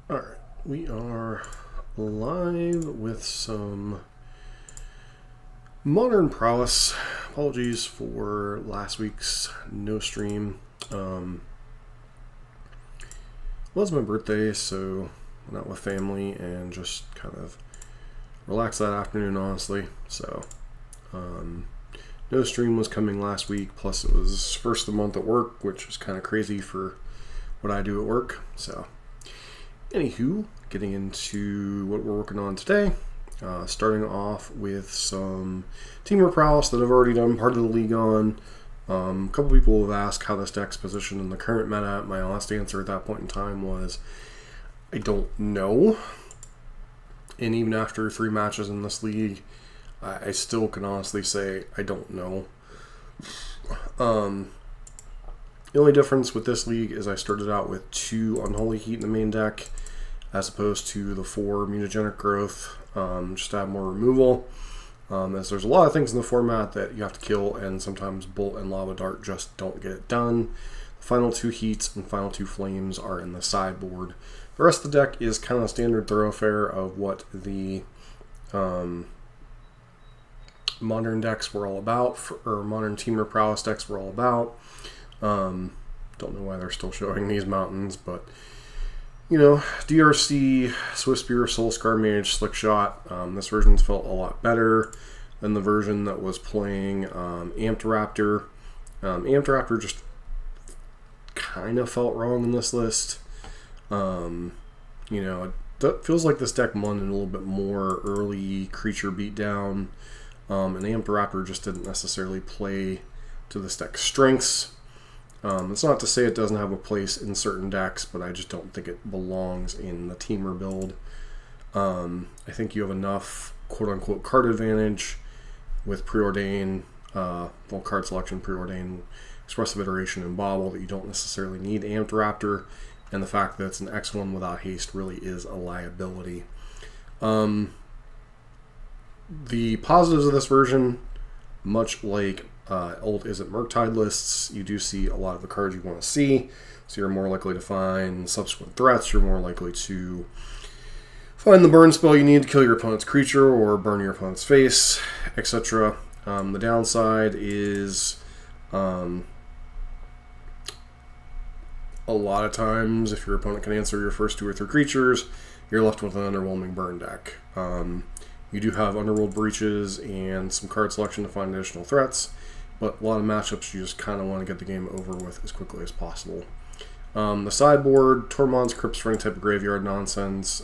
Alright, we are live with some Modern Prowess. Apologies for last week's no stream. It was my birthday, so went out with family and just kind of relaxed that afternoon, honestly. So, no stream was coming last week, plus it was first of the month at work, which was kind of crazy for what I do at work, so... Anywho, getting into what we're working on today, starting off with some Modern Prowess that I've already done part of the league on. A couple people have asked how this deck's positioned in the current meta. My honest answer at that point in time was, I don't know. And even after 3 matches in this league, I still can honestly say I don't know. The only difference with this league is I started out with 2 Unholy Heat in the main deck, as opposed to the 4 Mutagenic Growth, just to have more removal. As there's a lot of things in the format that you have to kill, and sometimes Bolt and Lava Dart just don't get it done. The final 2 Heats and final 2 Flames are in the sideboard. The rest of the deck is kind of a standard thoroughfare of what the modern decks were all about, or modern Modern Prowess decks were all about. Don't know why they're still showing these mountains, but you know, DRC, Swift Spear, Soul Scar Mage, Slickshot. This version's felt a lot better than the version that was playing Amped Raptor. Amped Raptor just kind of felt wrong in this list. You know, it feels like this deck wanted a little bit more early creature beatdown, and Amped Raptor just didn't necessarily play to this deck's strengths. It's not to say it doesn't have a place in certain decks, but I just don't think it belongs in the Teamer build. I think you have enough quote-unquote card advantage with Preordain, card selection, Preordain, Expressive Iteration, and Bobble that you don't necessarily need Amped Raptor, and the fact that it's an X1 without haste really is a liability. The positives of this version, much like old Izzet Murktide lists, you do see a lot of the cards you want to see, so you're more likely to find subsequent threats, you're more likely to find the burn spell you need to kill your opponent's creature or burn your opponent's face, etc. The downside is a lot of times if your opponent can answer your first 2 or 3 creatures, you're left with an underwhelming burn deck. You do have Underworld Breaches and some card selection to find additional threats, but a lot of matchups you just kind of want to get the game over with as quickly as possible. The sideboard, Tormod's Crypts for any type of graveyard nonsense,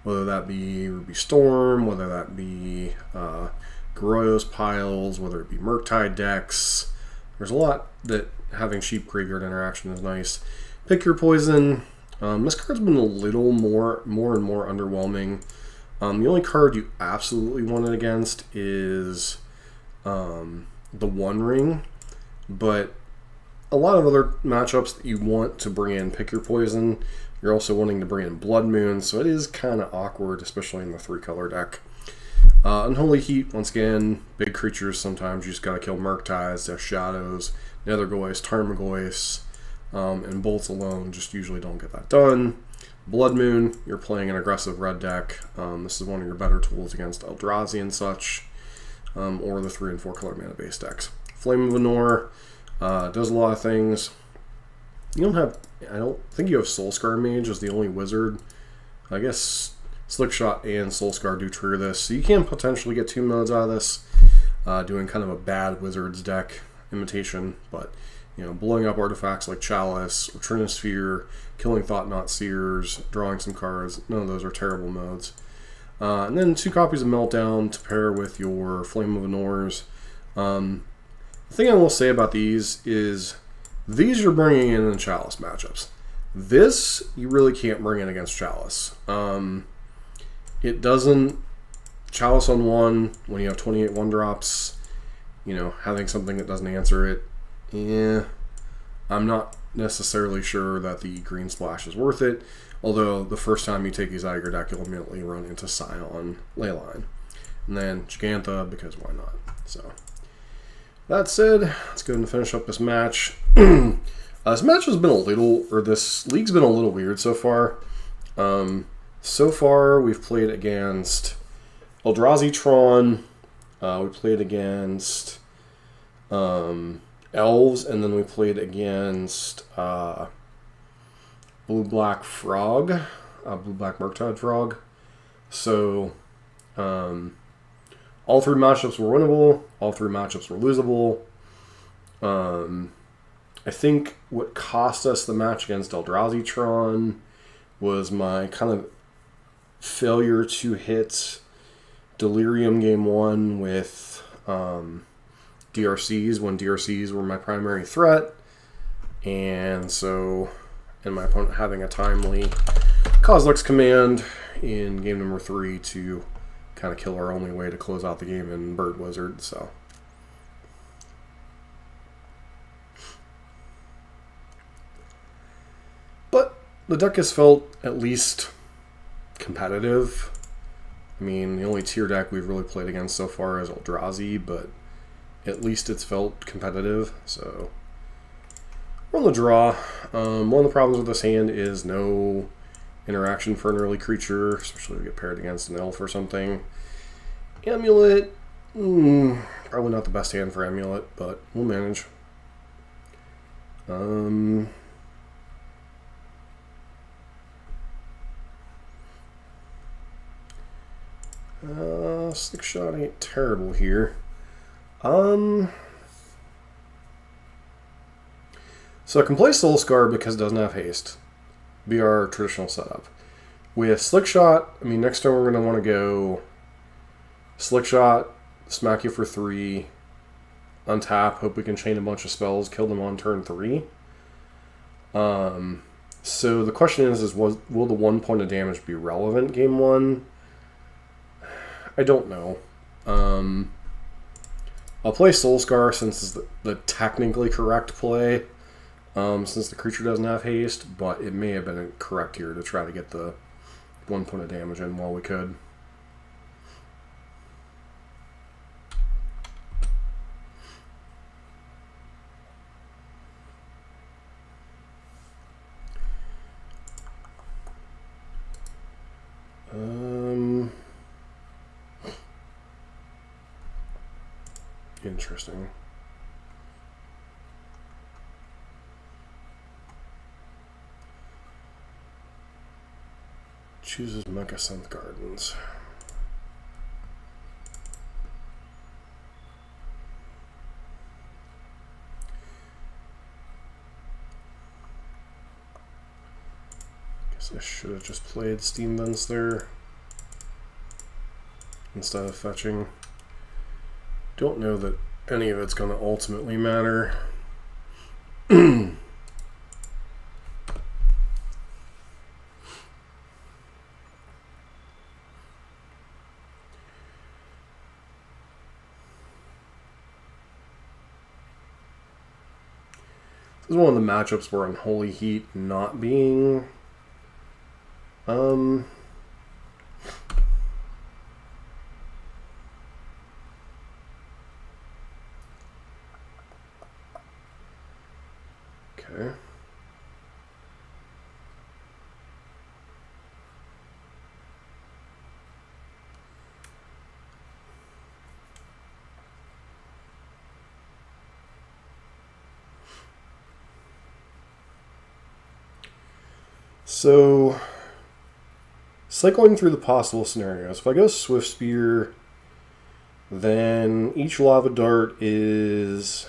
whether that be Ruby Storm, whether that be Garroyo's Piles, whether it be Murktide decks. There's a lot that having cheap graveyard interaction is nice. Pick your poison. This card's been a little more and more underwhelming. The only card you absolutely want it against is the One Ring, but a lot of other matchups that you want to bring in Pick Your Poison, you're also wanting to bring in Blood Moon, so it is kind of awkward, especially in the 3-color deck. Unholy Heat, once again, big creatures, sometimes you just gotta kill Murktides, Death Shadows, Nethergoyce, Tarmogoyce, and Bolts alone just usually don't get that done. Blood Moon, you're playing an aggressive red deck. This is one of your better tools against Eldrazi and such, or the 3 and 4 color mana based decks. Flame of Anor does a lot of things. You don't have, I don't think you have Soul Scar Mage as the only wizard. I guess Slickshot and Soul Scar do trigger this, so you can potentially get 2 modes out of this, doing kind of a bad wizard's deck imitation, but you know, blowing up artifacts like Chalice or Trinisphere, killing Thought-Knot Seers, drawing some cards, none of those are terrible modes. And then 2 copies of Meltdown to pair with your Flame of Anors. The thing I will say about these is these you're bringing in Chalice matchups. This you really can't bring in against Chalice. It doesn't... Chalice on 1, when you have 28 1-drops, you know, having something that doesn't answer it, I'm not necessarily sure that the green splash is worth it, although the first time you take these out of your deck, you'll immediately run into Scion Leyline. And then Gigantha, because why not? So, that said, let's go ahead and finish up this match. This match has been a little, or this league's been a little weird so far. So far, we've played against Eldrazi Tron. We played against Elves, and then we played against Blue-Black Frog, Blue-Black Murktide Frog. So, all three matchups were winnable. All three matchups were losable. I think what cost us the match against Eldrazi Tron was my kind of failure to hit Delirium game 1 with DRCs when DRCs were my primary threat. And so, and my opponent having a timely Kozilek's command in game number 3 to kind of kill our only way to close out the game in Bird Wizard. So, but the deck has felt at least competitive. I mean, the only tier deck we've really played against so far is Eldrazi, but at least it's felt competitive. So we're on the draw. One of the problems with this hand is no interaction for an early creature, especially if we get paired against an elf or something. Amulet, probably not the best hand for Amulet, but we'll manage. Slick Shot ain't terrible here. So I can play Soul Scar because it doesn't have haste. Be our traditional setup. With Slick Shot, I mean, next turn we're going to want to go Slick Shot, smack you for 3, untap, hope we can chain a bunch of spells, kill them on turn 3. So the question is will the 1 point of damage be relevant game 1? I don't know. I'll play Soul Scar since it's the technically correct play, since the creature doesn't have haste, but it may have been correct here to try to get the 1 point of damage in while we could. Interesting. Chooses Mecha Synth Gardens. Guess I should have just played Steam Vents there instead of fetching. Don't know that any of it's going to ultimately matter. This is one of the matchups where Unholy Heat not being okay. So, cycling through the possible scenarios. If I go Swift Spear, then each Lava Dart is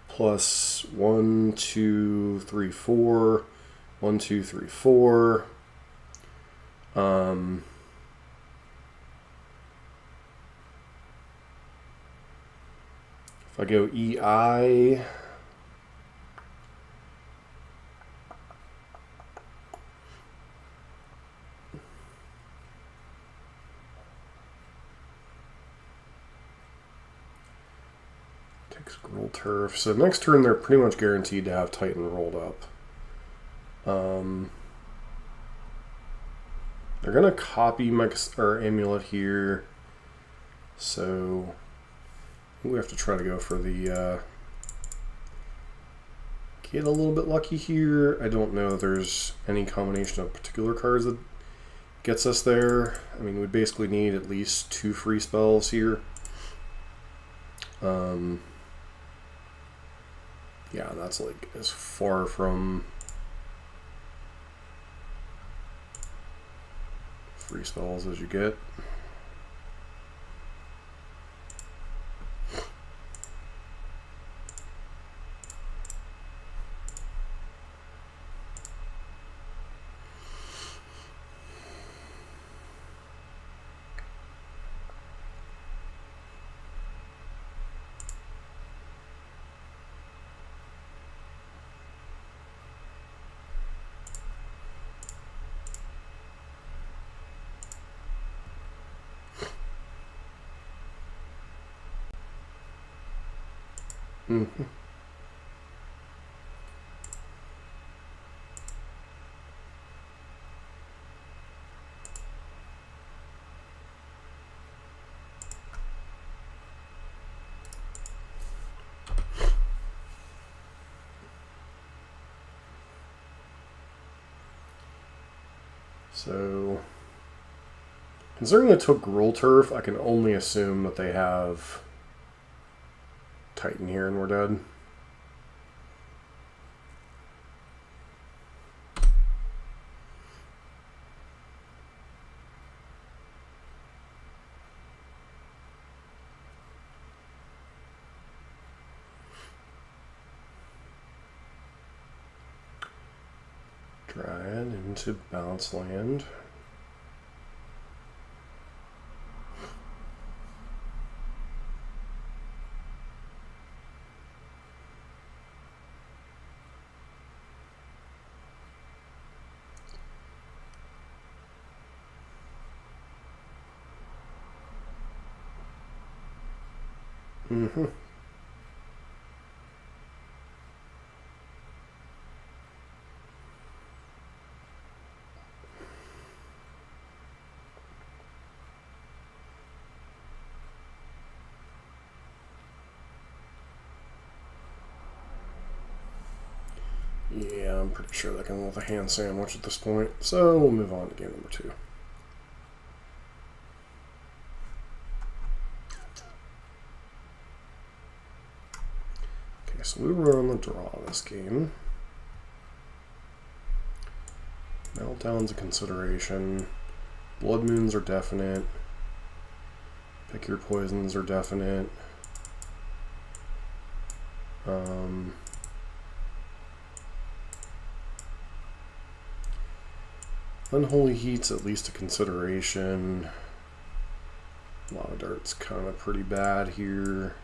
plus 1, 2, 3, 4. 1, 2, 3, 4. If I go EI, takes Gruul Turf. So next turn they're pretty much guaranteed to have Titan rolled up. They're gonna copy my Amulet here, so I think we have to try to go for the get a little bit lucky here. I don't know if there's any combination of particular cards that gets us there. I mean, we basically need at least 2 free spells here. Yeah, that's like as far from free spells as you get. Mm-hmm. So, considering they took Gruul Turf, I can only assume that they have Titan here and we're dead. Dryad into Bounce Land. Mm-hmm. Yeah, I'm pretty sure they can with a hand sandwich at this point. So we'll move on to game number 2. Okay, so we were on the draw this game. Meltdown's a consideration. Blood Moons are definite. Pick Your Poisons are definite. Unholy Heat's at least a consideration. Lava Dart's kind of pretty bad here.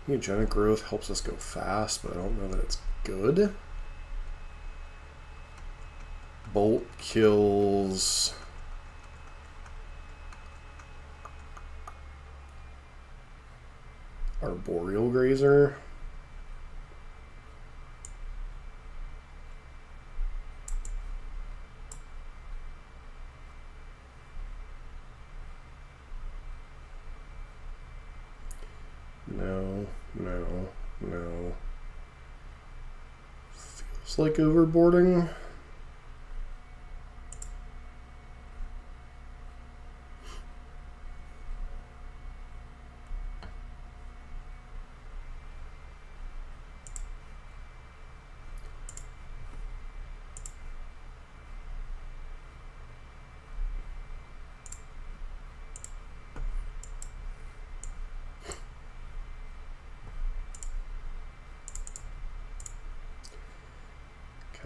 Mutagenic Growth helps us go fast, but I don't know that it's good. Bolt kills Arboreal Grazer. No. Feels like overboarding.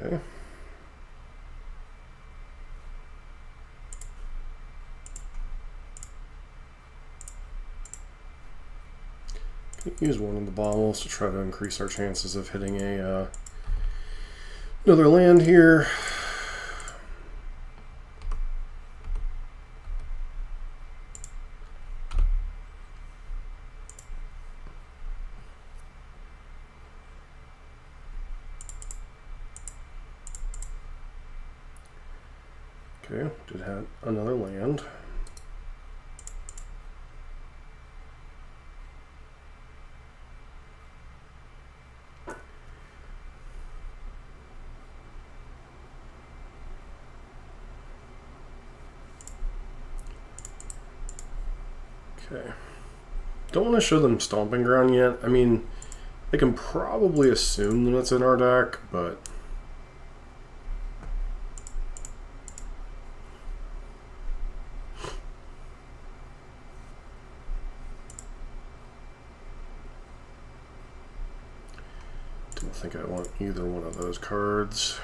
Okay. Use one of the bottles to try to increase our chances of hitting a another land here. Okay, did have another land. Okay. Don't want to show them Stomping Ground yet. I mean, they can probably assume that it's in our deck, but... don't think I want either one of those cards.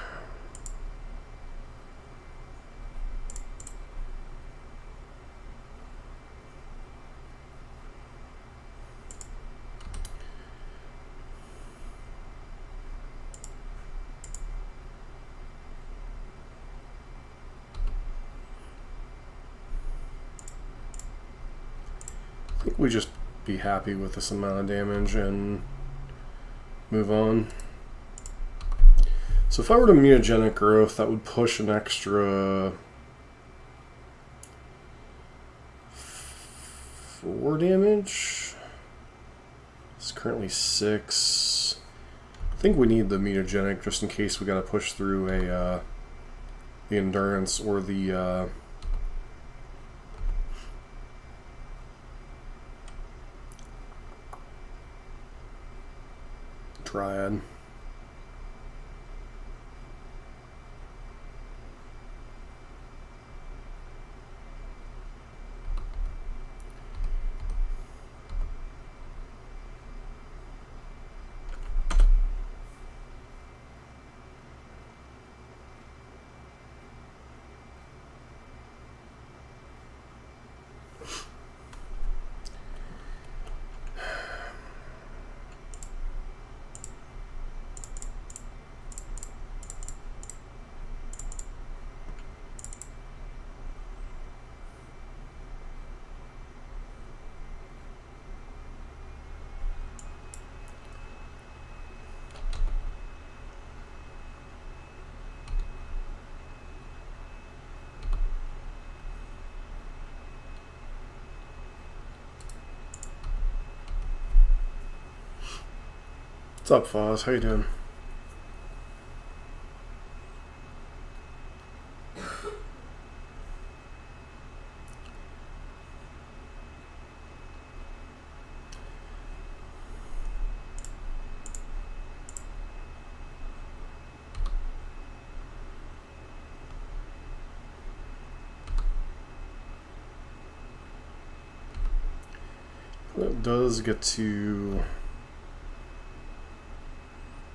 I think we just be happy with this amount of damage and move on. So if I were to mutagenic growth, that would push an extra 4 damage. It's currently 6. I think we need the mutagenic just in case we got to push through a the endurance or the Triad. What's up, Foz? How you doing? It does get to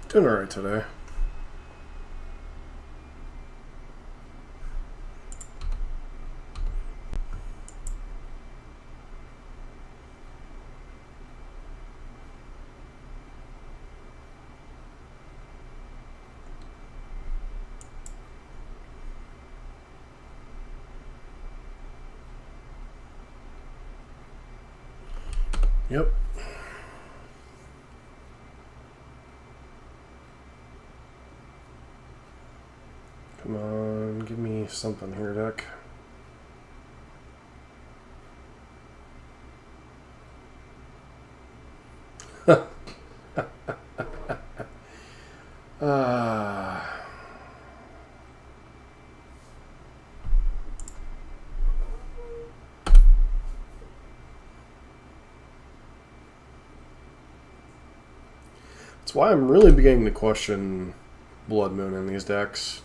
doing alright today. Yep. Come on, give me something here, deck. That's why I'm really beginning to question Blood Moon in these decks.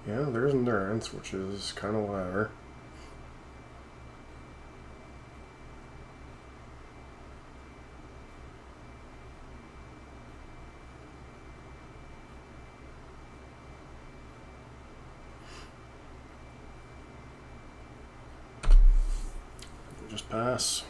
Yeah, there's endurance, which is kind of whatever. Just pass.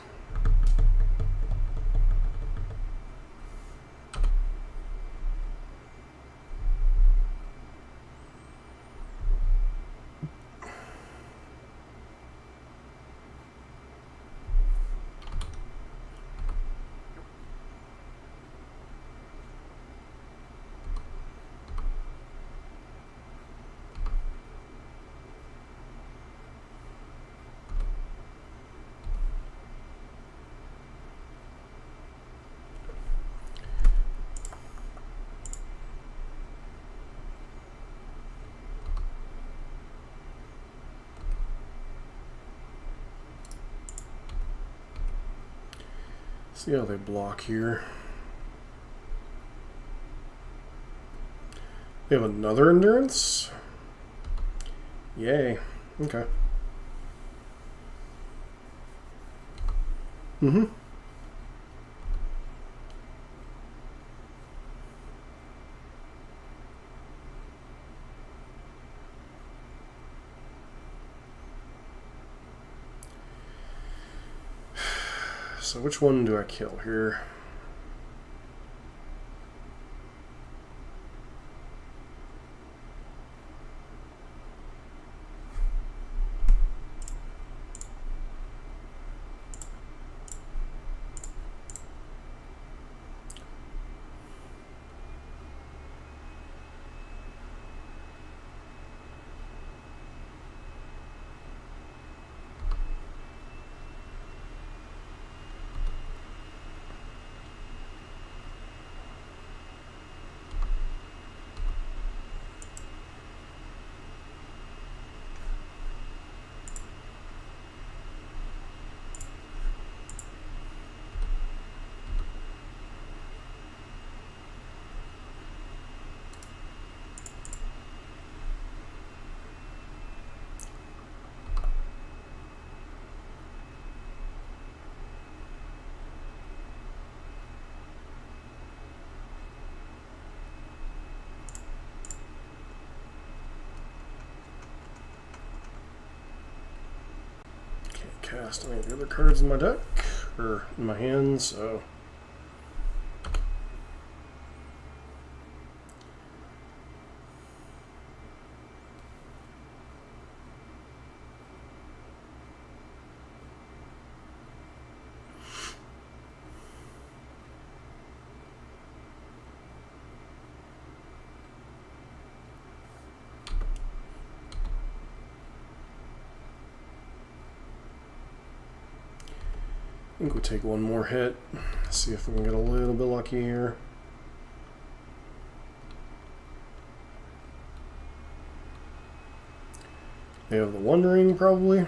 See how they block here. They have another endurance? Yay. Okay. Mm-hmm. So which one do I kill here? Cast any of the other cards in my deck or in my hand, so I think we'll take one more hit, see if we can get a little bit lucky here. They have the Wandering, probably.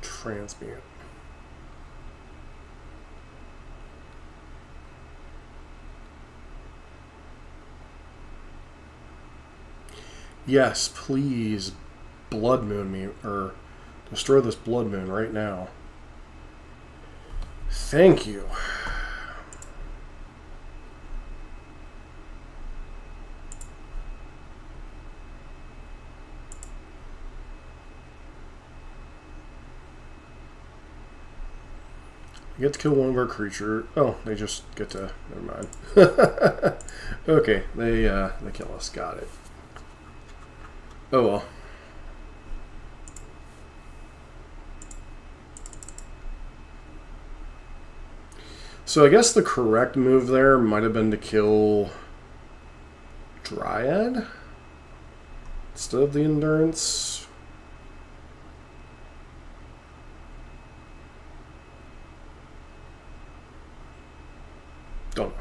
Transmute. Yes, please Blood Moon me, or destroy this Blood Moon right now. Thank you. You get to kill one of our creature. Oh, they just get to. Never mind. Okay, they kill us. Got it. Oh well. So I guess the correct move there might have been to kill Dryad instead of the Endurance. Don't know.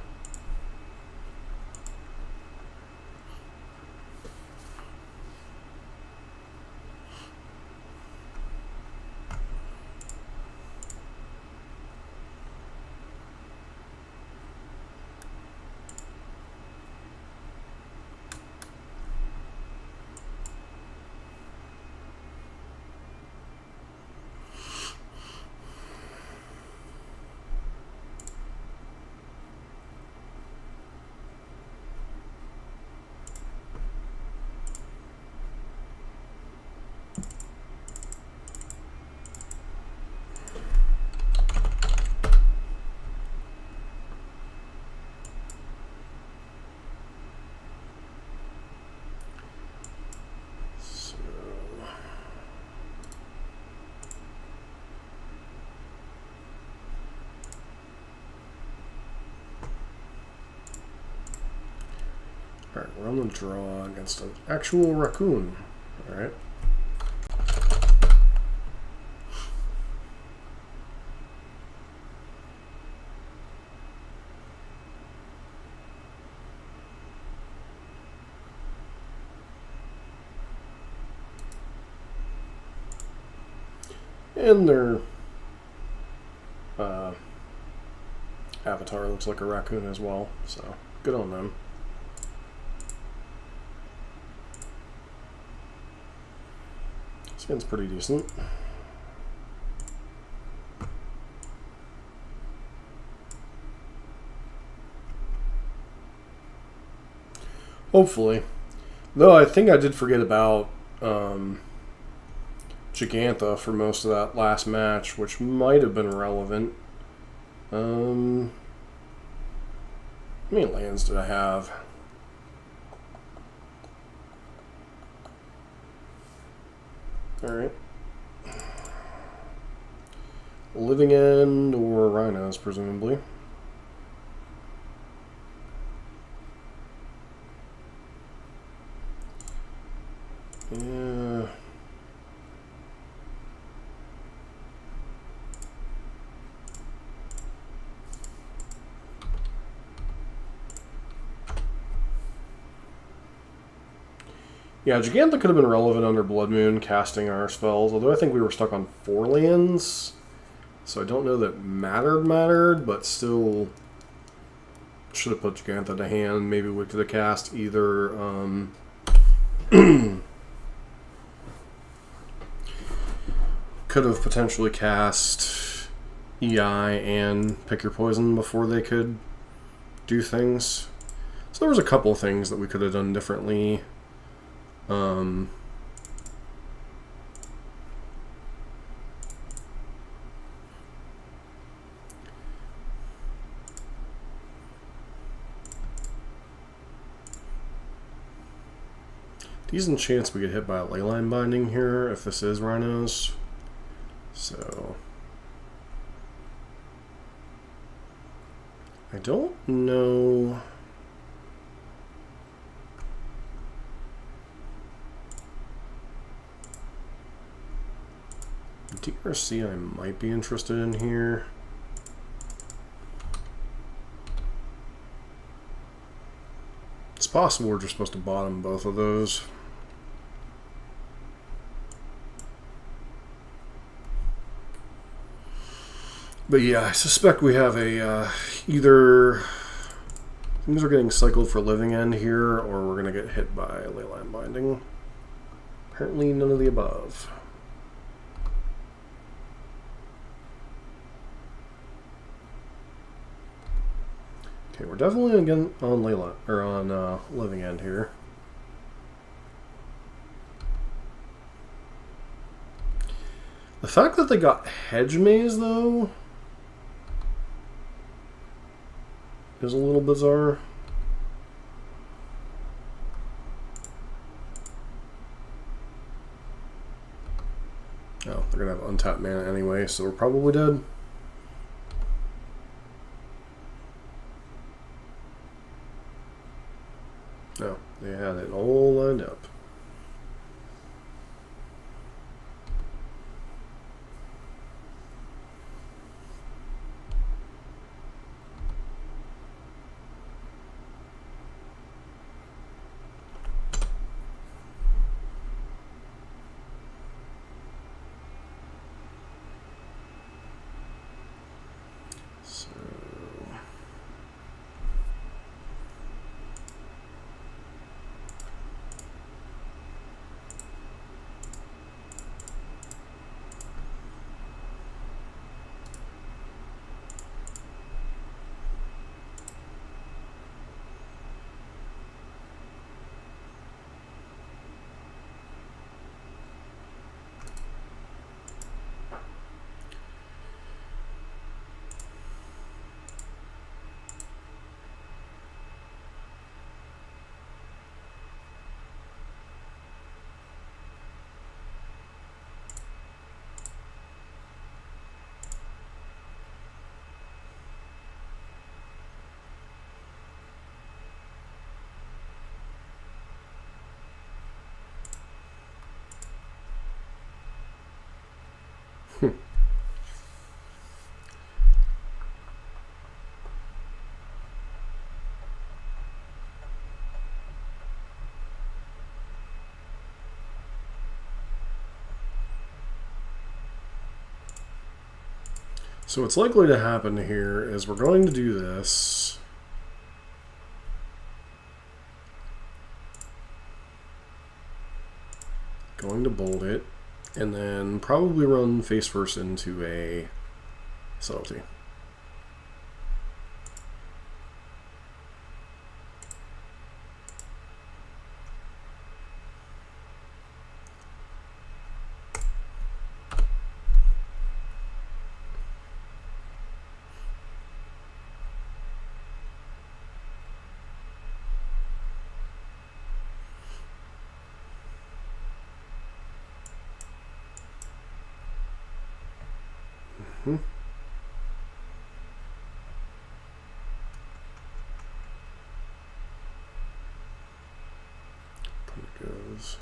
Alright, we're on the draw against an actual raccoon. Alright. And their avatar looks like a raccoon as well, so good on them. Skin's pretty decent. Hopefully. Though I think I did forget about Gigantha for most of that last match, which might have been relevant. How many lands did I have? Alright. Living End or Rhinos, presumably. Yeah. Yeah, Gigantha could have been relevant under Blood Moon, casting our spells, although I think we were stuck on 4 lands, so I don't know that mattered, but still should have put Gigantha to hand. Maybe we could have cast either could have potentially cast EI and Pick Your Poison before they could do things. So there was a couple of things that we could have done differently. Decent chance we get hit by a Leyline Binding here if this is Rhinos. So I don't know. DRC I might be interested in here. It's possible we're just supposed to bottom both of those. But yeah, I suspect we have a either things are getting cycled for Living End here, or we're going to get hit by Leyline Binding. Apparently none of the above. Okay, we're definitely again on Leyline or on Living End here. The fact that they got Hedge Maze though is a little bizarre. Oh, they're gonna have untapped mana anyway, so we're probably dead. No, they had it all lined up. So what's likely to happen here is we're going to do this. Going to bold it, and then probably run face first into a subtlety. Goes.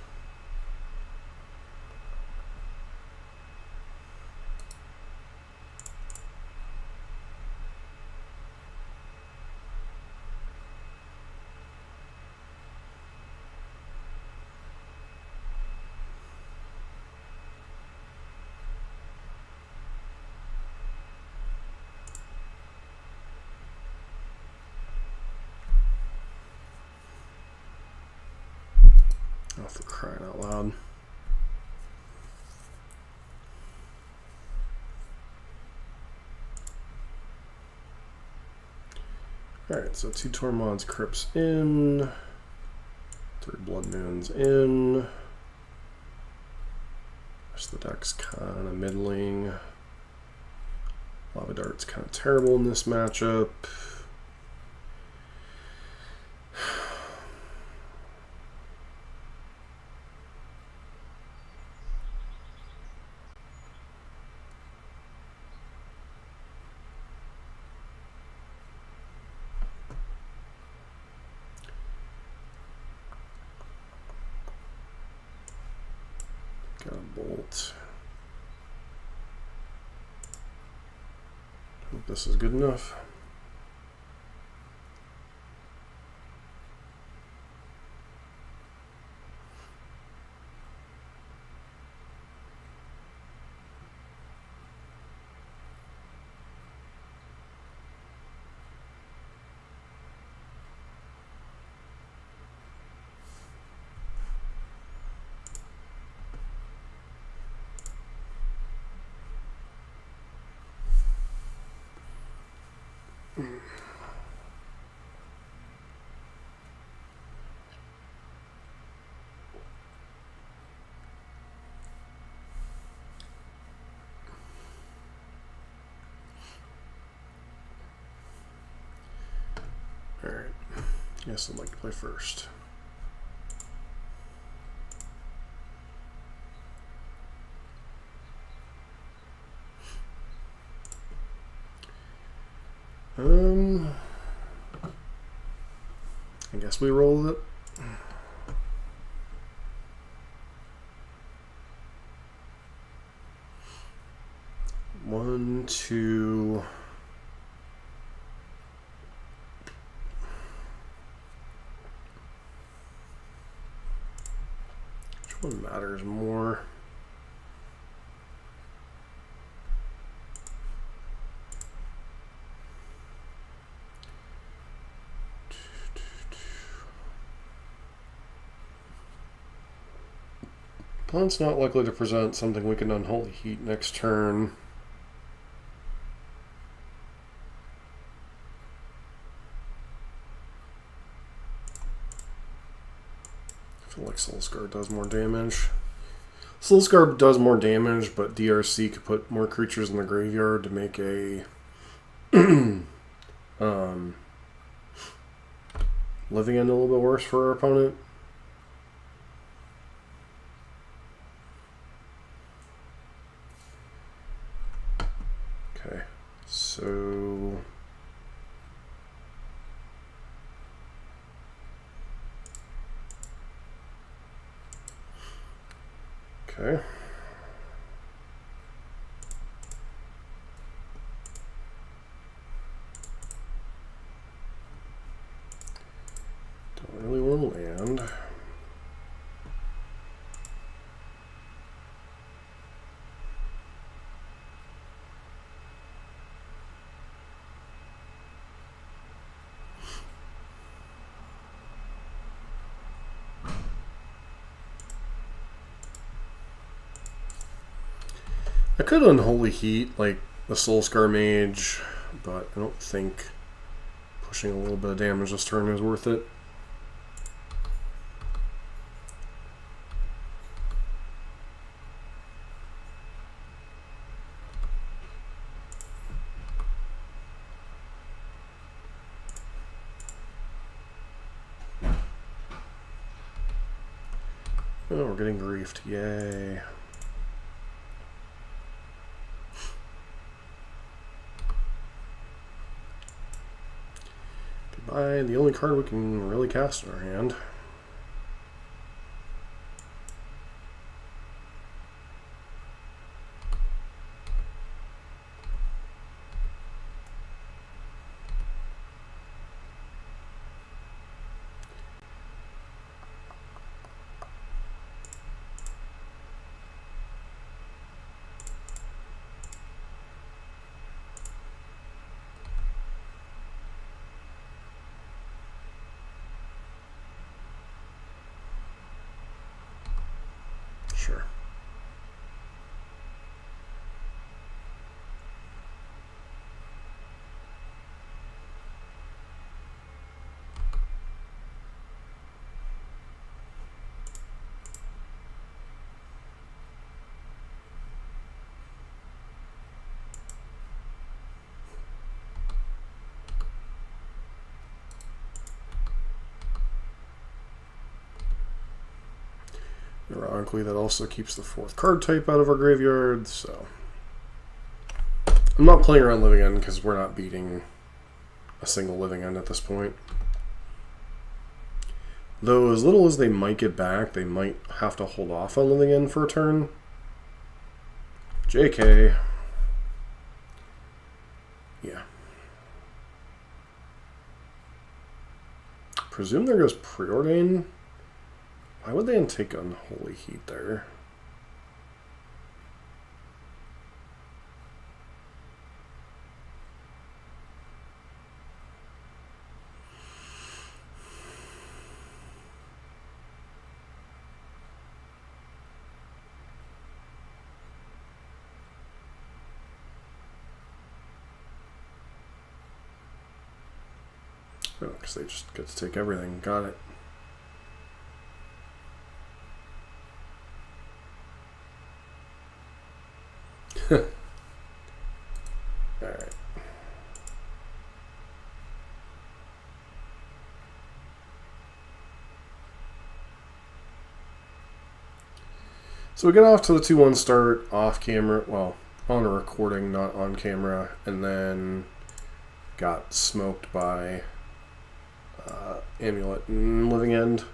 Oh, for crying out loud. Alright, so 2 Tormod's Crypts in, 3 Blood Moons in. Rest of the deck's kind of middling. Lava Dart's kind of terrible in this matchup. Got a bolt. Hope this is good enough. Alright, guess I'd like to play first. I guess we roll with it. One, two. Which one matters more? Opponent's not likely to present something we can Unholy Heat next turn. I feel like Soulscar does more damage. Soulscar does more damage, but DRC could put more creatures in the graveyard to make a living end a little bit worse for our opponent. Okay, so okay. Don't really want to land. I could Unholy Heat, like the Soulscar Mage, but I don't think pushing a little bit of damage this turn is worth it. Oh, we're getting griefed. Yay. Goodbye. The only card we can really cast in our hand. Sure. Ironically, that also keeps the 4th card type out of our graveyard, so... I'm not playing around Living End because we're not beating a single Living End at this point. Though, as little as they might get back, they might have to hold off on Living End for a turn. JK. Yeah. Presume there goes Preordain. Why would they take Unholy Heat there? Oh, because they just get to take everything. Got it. Alright. So we get off to the 2-1 start off camera, well, on a recording, not on camera, and then got smoked by Amulet and Living End.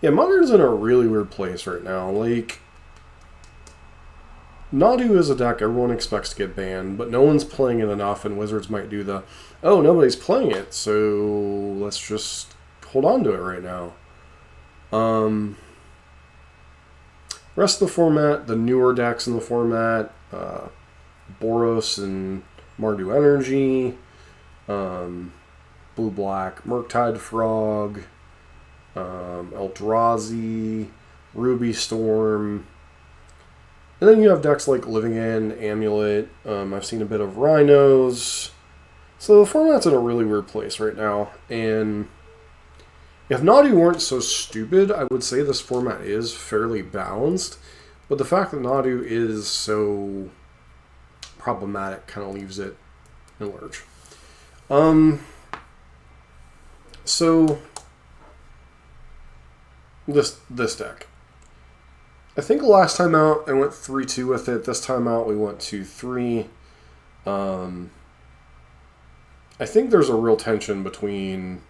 Yeah, Modern's in a really weird place right now. Like, Nadu is a deck everyone expects to get banned, but no one's playing it enough, and Wizards might do the, oh, nobody's playing it, so let's just hold on to it right now. Rest of the format, the newer decks in the format, Boros and Mardu Energy, Blue-Black, Murktide Frog, Eldrazi, Ruby Storm, and then you have decks like Living End, Amulet. I've seen a bit of Rhinos. So the format's in a really weird place right now, and if Nadu weren't so stupid, I would say this format is fairly balanced, but the fact that Nadu is so problematic kind of leaves it in lurch. So this deck. I think last time out I went 3-2 with it. This time out we went 2-3. I think there's a real tension between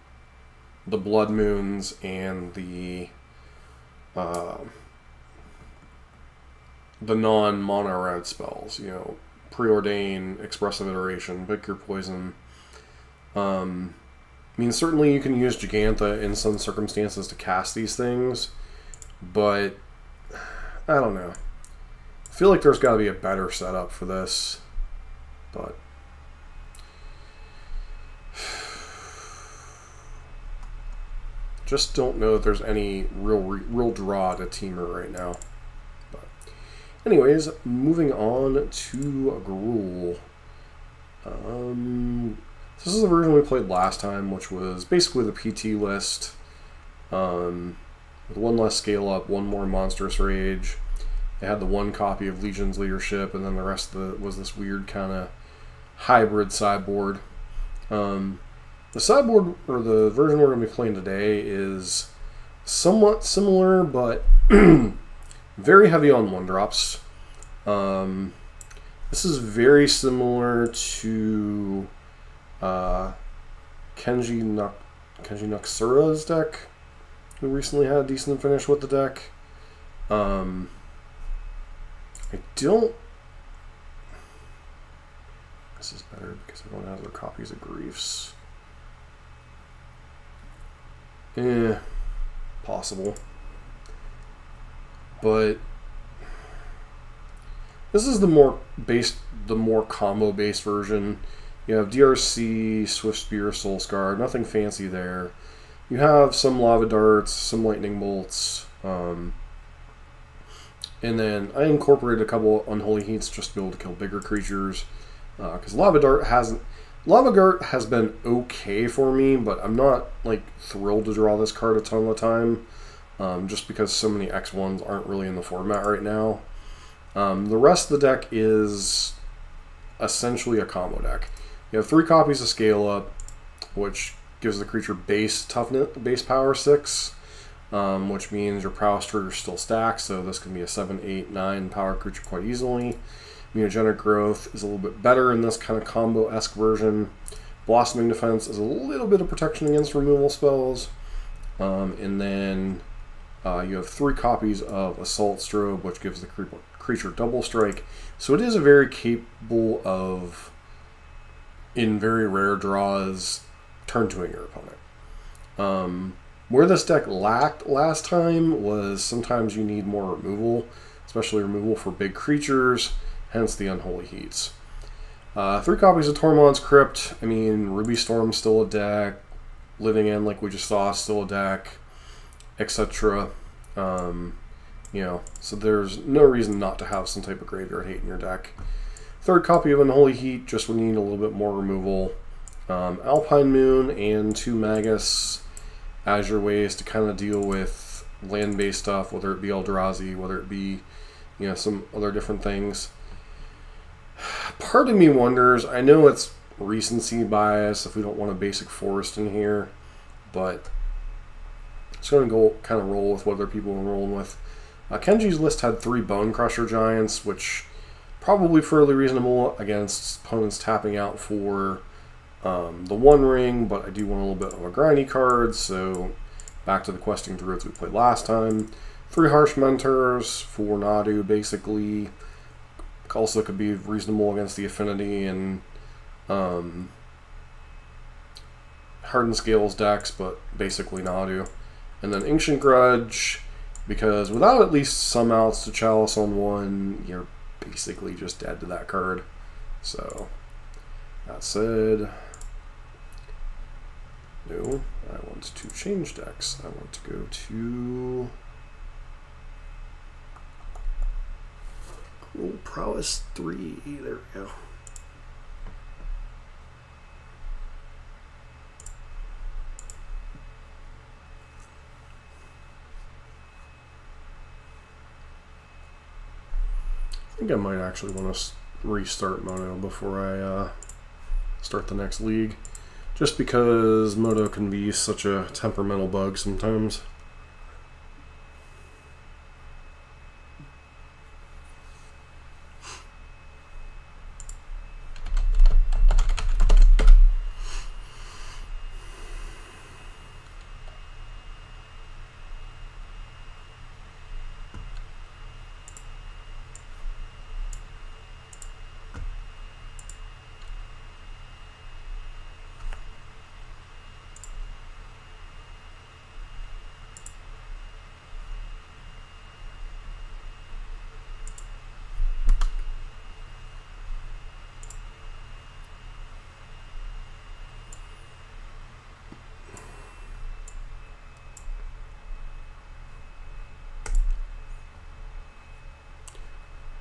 the Blood Moons and the non-mono red spells. You know, Preordain, Expressive Iteration, Pick Your Poison. I mean, certainly you can use Gigantha in some circumstances to cast these things, but I don't know. I feel like there's got to be a better setup for this, but Just don't know if there's any real draw to Teamer right now. But anyways, moving on to Gruul. This is the version we played last time, which was basically the PT list. With one less scale up, one more monstrous rage. They had the one copy of Legion's leadership, and then the rest of was this weird kind of hybrid sideboard. The sideboard, or the version we're going to be playing today, is somewhat similar, but very heavy on 1-drops. This is very similar to Kenji Naksura's deck, who recently had a decent finish with the deck. I don't... This is better because everyone has their copies of Griefs. Possible. But this is the more combo-based version. You have DRC, Swift Spear, Soul Scar, nothing fancy there. You have some Lava Darts, some Lightning Bolts, and then I incorporated a couple Unholy Heats just to be able to kill bigger creatures. Because Lava Dart has been okay for me, but I'm not like thrilled to draw this card a ton of the time, just because so many X1s aren't really in the format right now. The rest of the deck is essentially a combo deck. You have 3 copies of Scale Up, which gives the creature base toughness, base power 6, which means your prowess trigger still stacks, so this can be a 7, 8, 9 power creature quite easily. Mutagenic Growth is a little bit better in this kind of combo-esque version. Blossoming Defense is a little bit of protection against removal spells. And then you have 3 copies of Assault Strobe, which gives the creature double strike. So it is a very capable of, in very rare draws, turn-2ing your opponent. Where this deck lacked last time was sometimes you need more removal, especially removal for big creatures, hence the Unholy Heats. 3 copies of Tormod's Crypt. I mean, Ruby Storm's still a deck. Living End, like we just saw, is still a deck, etc. You know, so there's no reason not to have some type of graveyard hate in your deck. 3rd copy of Unholy Heat, just when you need a little bit more removal. Alpine Moon and 2 Magus as your ways to kind of deal with land-based stuff, whether it be Eldrazi, whether it be, you know, some other different things. Part of me wonders, I know it's recency bias if we don't want a basic forest in here, but it's going to go kind of roll with what other people are rolling with. Kenji's list had 3 Bone Crusher Giants, which probably fairly reasonable against opponents tapping out for the One Ring, but I do want a little bit of a grindy card, so back to the Questing Druids we played last time. 3 Harsh Mentors for Nadu, basically. Also could be reasonable against the Affinity and Hardened Scales decks, but basically Nadu. And then Ancient Grudge, because without at least some outs to Chalice on 1, you're basically just dead to that card. So, that said, no, I want to change decks. I want to go to Modern Prowess 3. There we go. I think I might actually want to restart Mono before I start the next league, just because Mono can be such a temperamental bug sometimes.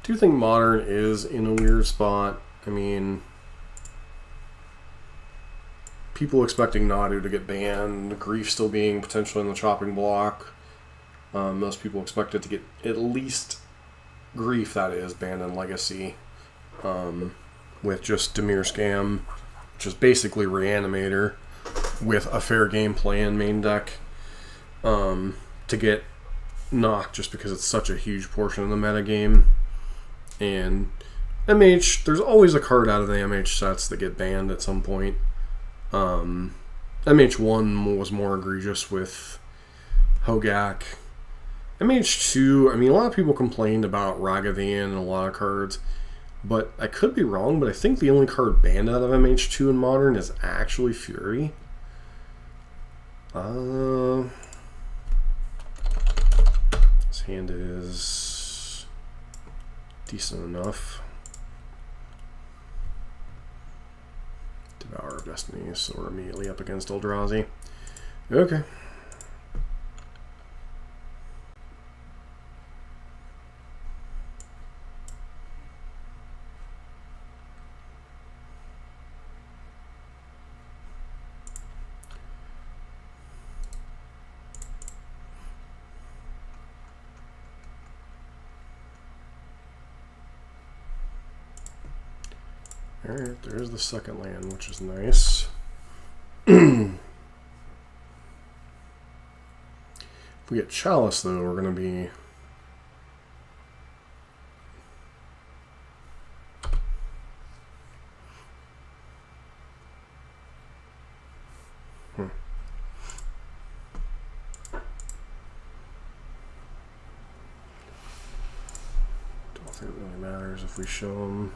do think Modern is in a weird spot. I mean, people expecting Nadu to get banned, Grief still being potentially in the chopping block. Most people expect it to get at least Grief, that is, banned in Legacy. With just Dimir Scam, which is basically Reanimator, with a fair game plan main deck, to get knocked just because it's such a huge portion of the metagame. And MH, there's always a card out of the MH sets that get banned at some point. MH1 was more egregious with Hogak. MH2, I mean, a lot of people complained about Ragavan and a lot of cards, but I could be wrong, but I think the only card banned out of MH2 in Modern is actually Fury. His hand is decent enough. Devour of Destiny, so we're immediately up against Eldrazi. Okay. Alright, there's the second land, which is nice. If we get Chalice, though, we're going to be... Don't think it really matters if we show them...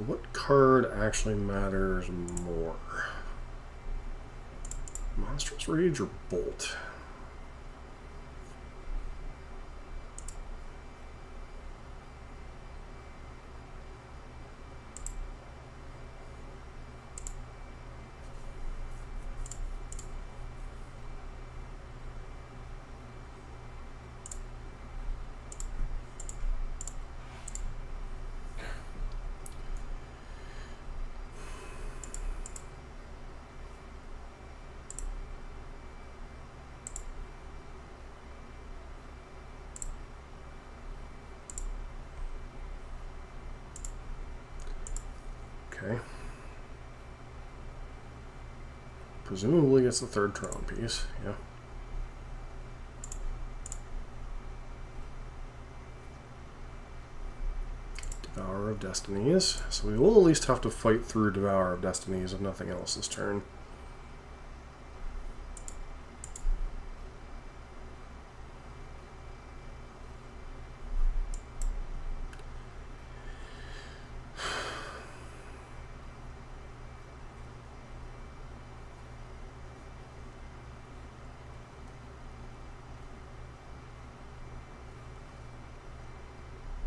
What card actually matters more? Monstrous Rage or Bolt? Okay. Presumably it's the third Tron piece, yeah. Devour of Destinies. So we will at least have to fight through Devour of Destinies if nothing else this turn.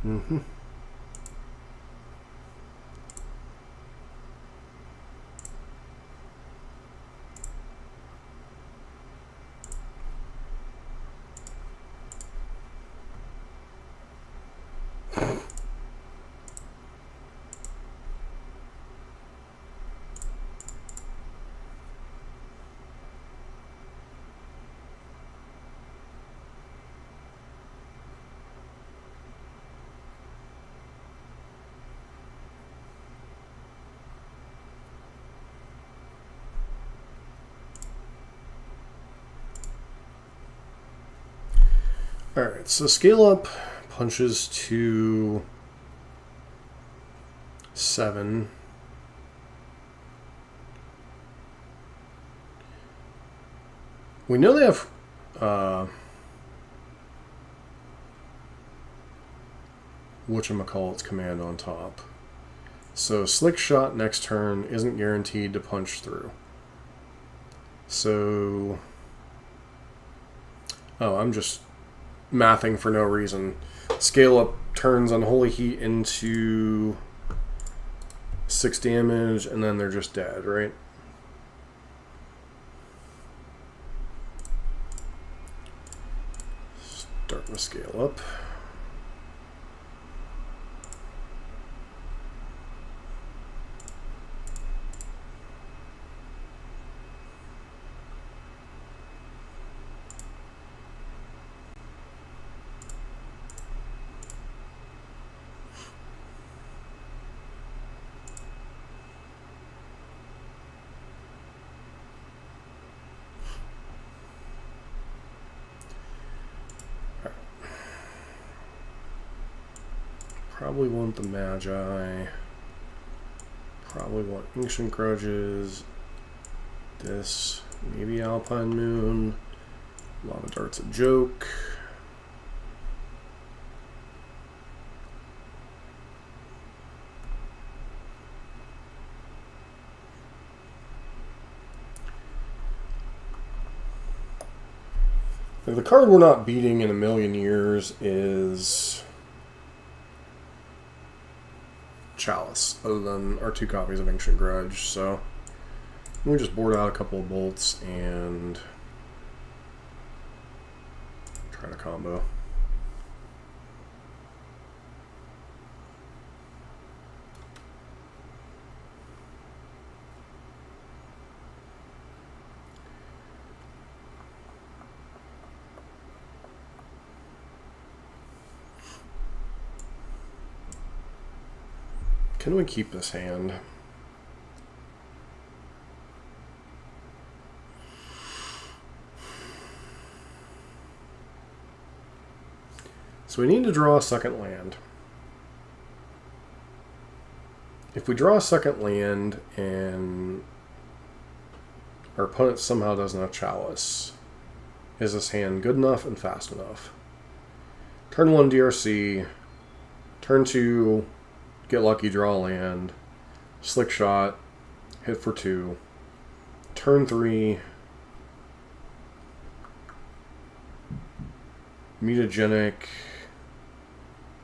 Mm-hmm. Alright, so scale up punches to 7. We know they have whatchamacallit's command on top. So Slick Shot next turn isn't guaranteed to punch through. So... Oh, I'm just mathing for no reason. Scale up turns Unholy Heat into 6 damage, and then they're just dead, right? scale up. Probably want the Magi. Probably want Ancient Grudges. This, maybe Alpine Moon. Lava Dart's a joke. The card we're not beating in a million years is Chalice, other than our 2 copies of Ancient Grudge. So we just board out a couple of bolts and try to combo. Can we keep this hand? So we need to draw a second land. If we draw a second land and our opponent somehow doesn't have Chalice, is this hand good enough and fast enough? Turn 1 DRC, turn 2 get lucky, draw a land, slick shot, hit for 2, turn 3 mutagenic,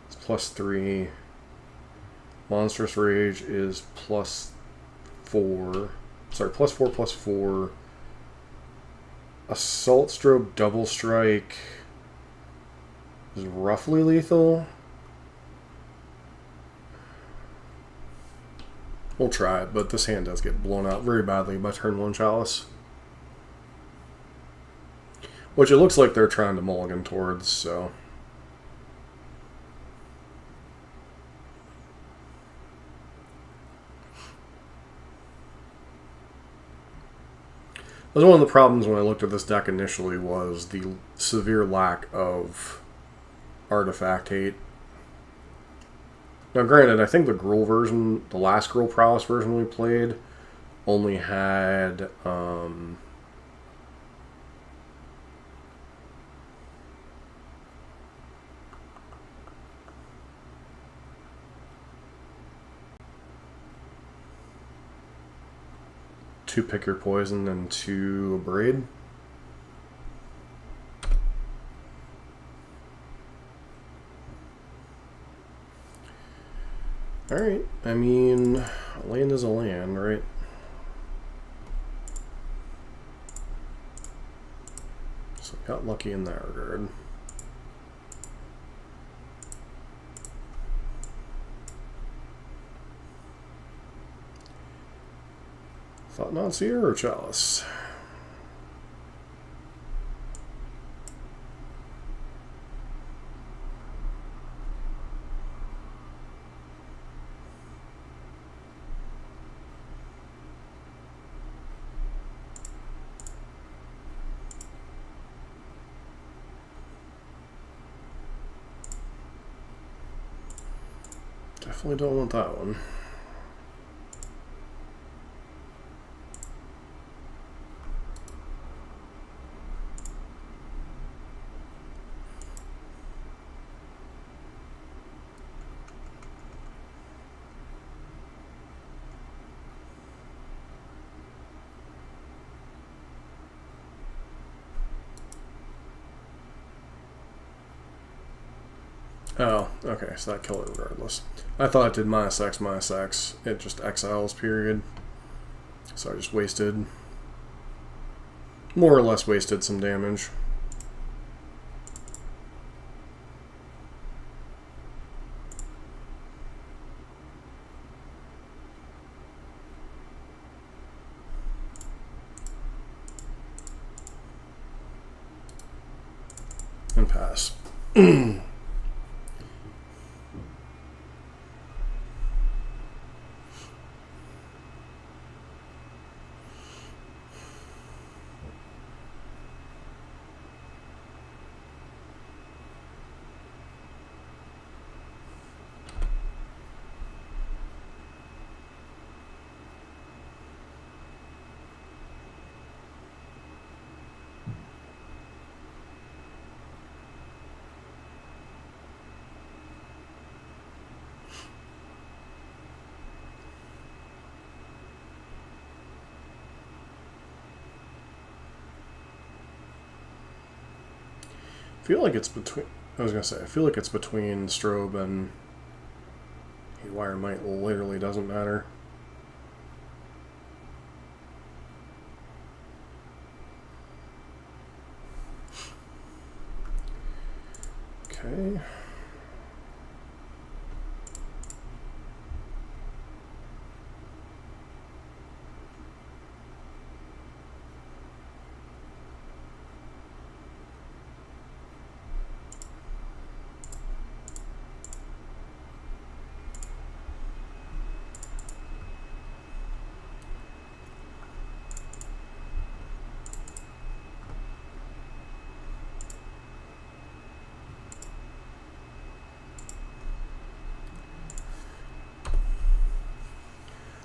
it's +3, monstrous rage is +4, sorry, +4/+4, assault strobe double strike is roughly lethal. We'll try it, but this hand does get blown out very badly by turn 1 Chalice. Which it looks like they're trying to mulligan towards, so. That was one of the problems when I looked at this deck initially, was the severe lack of artifact hate. Now, granted, I think the Gruul version, the last Gruul Prowess version we played, only had two Pick Your Poison and 2 Braid. Alright, I mean, a land is a land, right? So got lucky in that regard. Thought not Seer or Chalice? Definitely don't want that one. Oh, okay, so that killed it regardless. I thought it did -X. It just exiles, period. So I just wasted, more or less wasted some damage. pass. I feel like it's between. I was gonna say. I feel like it's between Strobe and Haywire Might. Literally doesn't matter. Okay.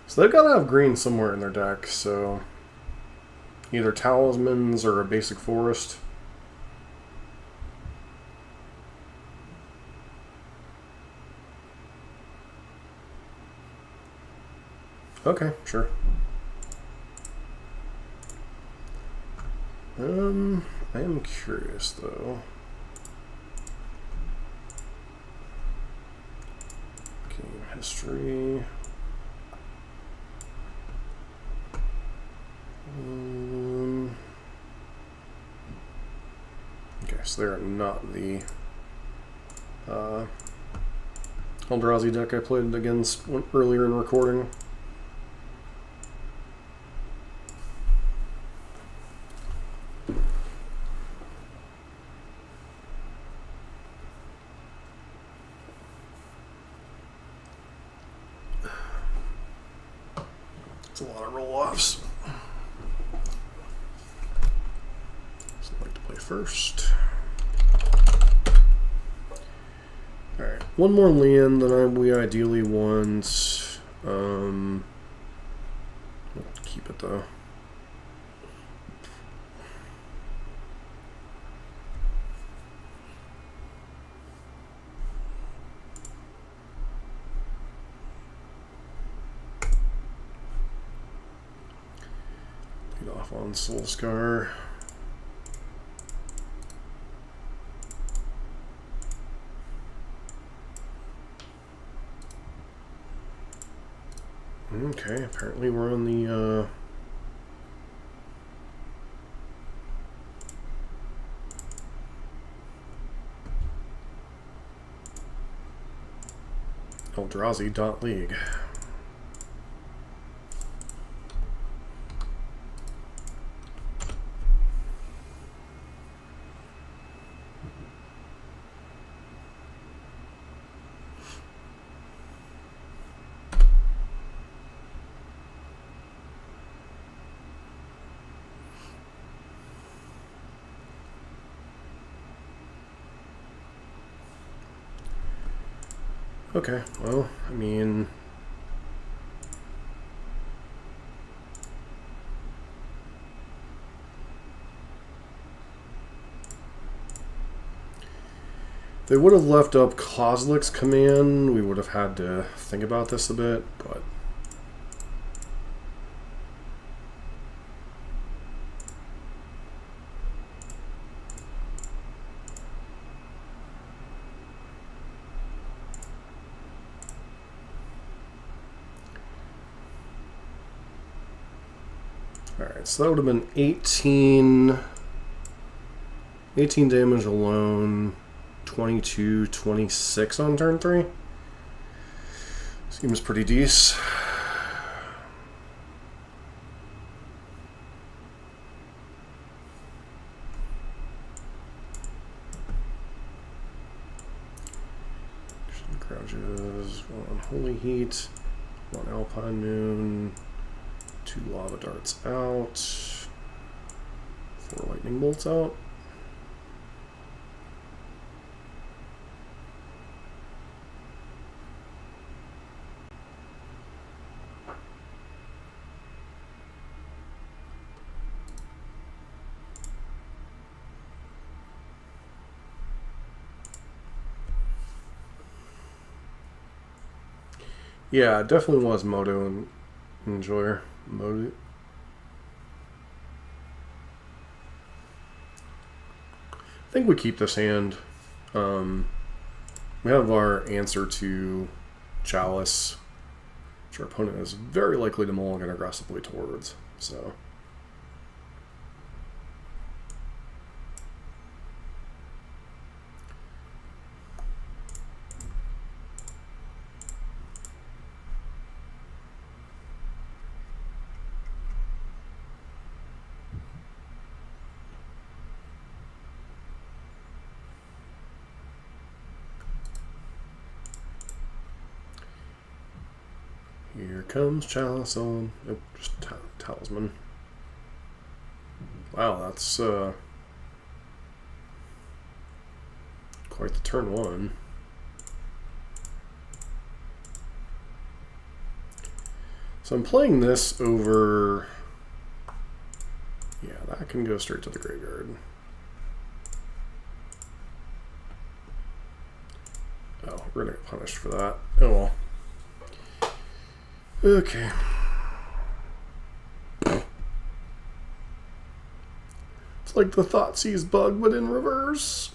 So they've got to have green somewhere in their deck, so either Talismans or a basic forest. Okay, sure. I am curious though. Game history. Okay, so they're not the Eldrazi deck I played against earlier in recording. It's a lot of roll-offs. So I'd like to play first. Alright, one more land than we ideally want. We'll keep it though. Lead off on Soulscar. Okay, apparently we're on the Eldrazi.league. Okay, well, I mean, if they would have left up Kozilek's command, we would have had to think about this a bit, but alright, so that would have been 18 damage alone, 22, 26 on turn 3. Seems pretty decent. Mirages, 1 Unholy Heat, 1 Alpine Moon, 2 Lava Darts out, 4 Lightning Bolts out. Yeah, it definitely was Moto and Enjoyer. Moto. I think we keep this hand. We have our answer to Chalice, which our opponent is very likely to mulligan aggressively towards. So. Here comes Chalice on. Nope, just Talisman. Wow, that's quite the turn one. So I'm playing this over. Yeah, that can go straight to the graveyard. Oh, we're gonna get punished for that. Oh well. Okay. It's like the Thoughtseize bug, but in reverse.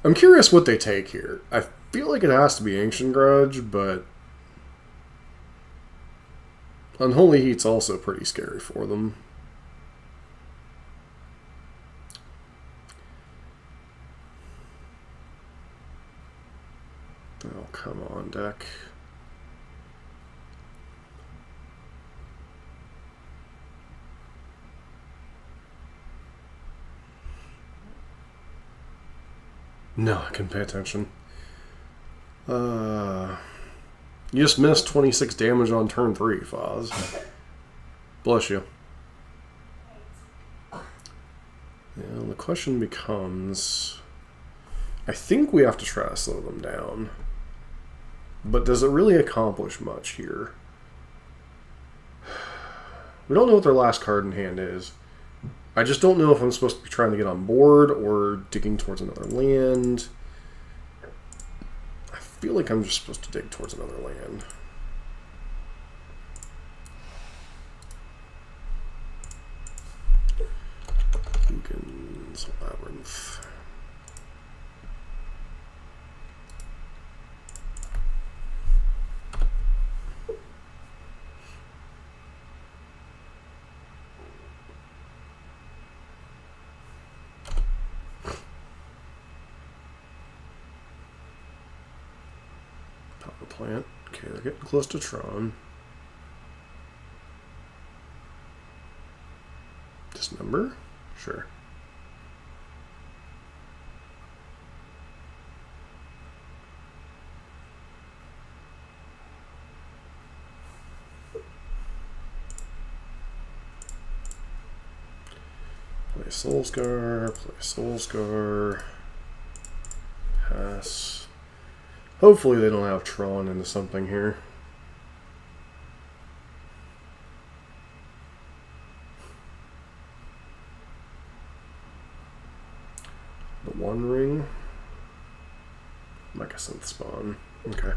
I'm curious what they take here. I feel like it has to be Ancient Grudge, but Unholy Heat's also pretty scary for them. Oh, come on, deck. No, I can pay attention. You just missed 26 damage on turn 3, Foz. Bless you. Yeah, the question becomes... I think we have to try to slow them down. But does it really accomplish much here? We don't know what their last card in hand is. I just don't know if I'm supposed to be trying to get on board or digging towards another land. I feel like I'm just supposed to dig towards another land. Lucan's Labyrinth. Plant. Okay, they're getting close to Tron. Dismember? Sure. Play Soulscar, play Soulscar. Pass. Hopefully they don't have Tron into something here. The One Ring. Mechasynth spawn. Okay.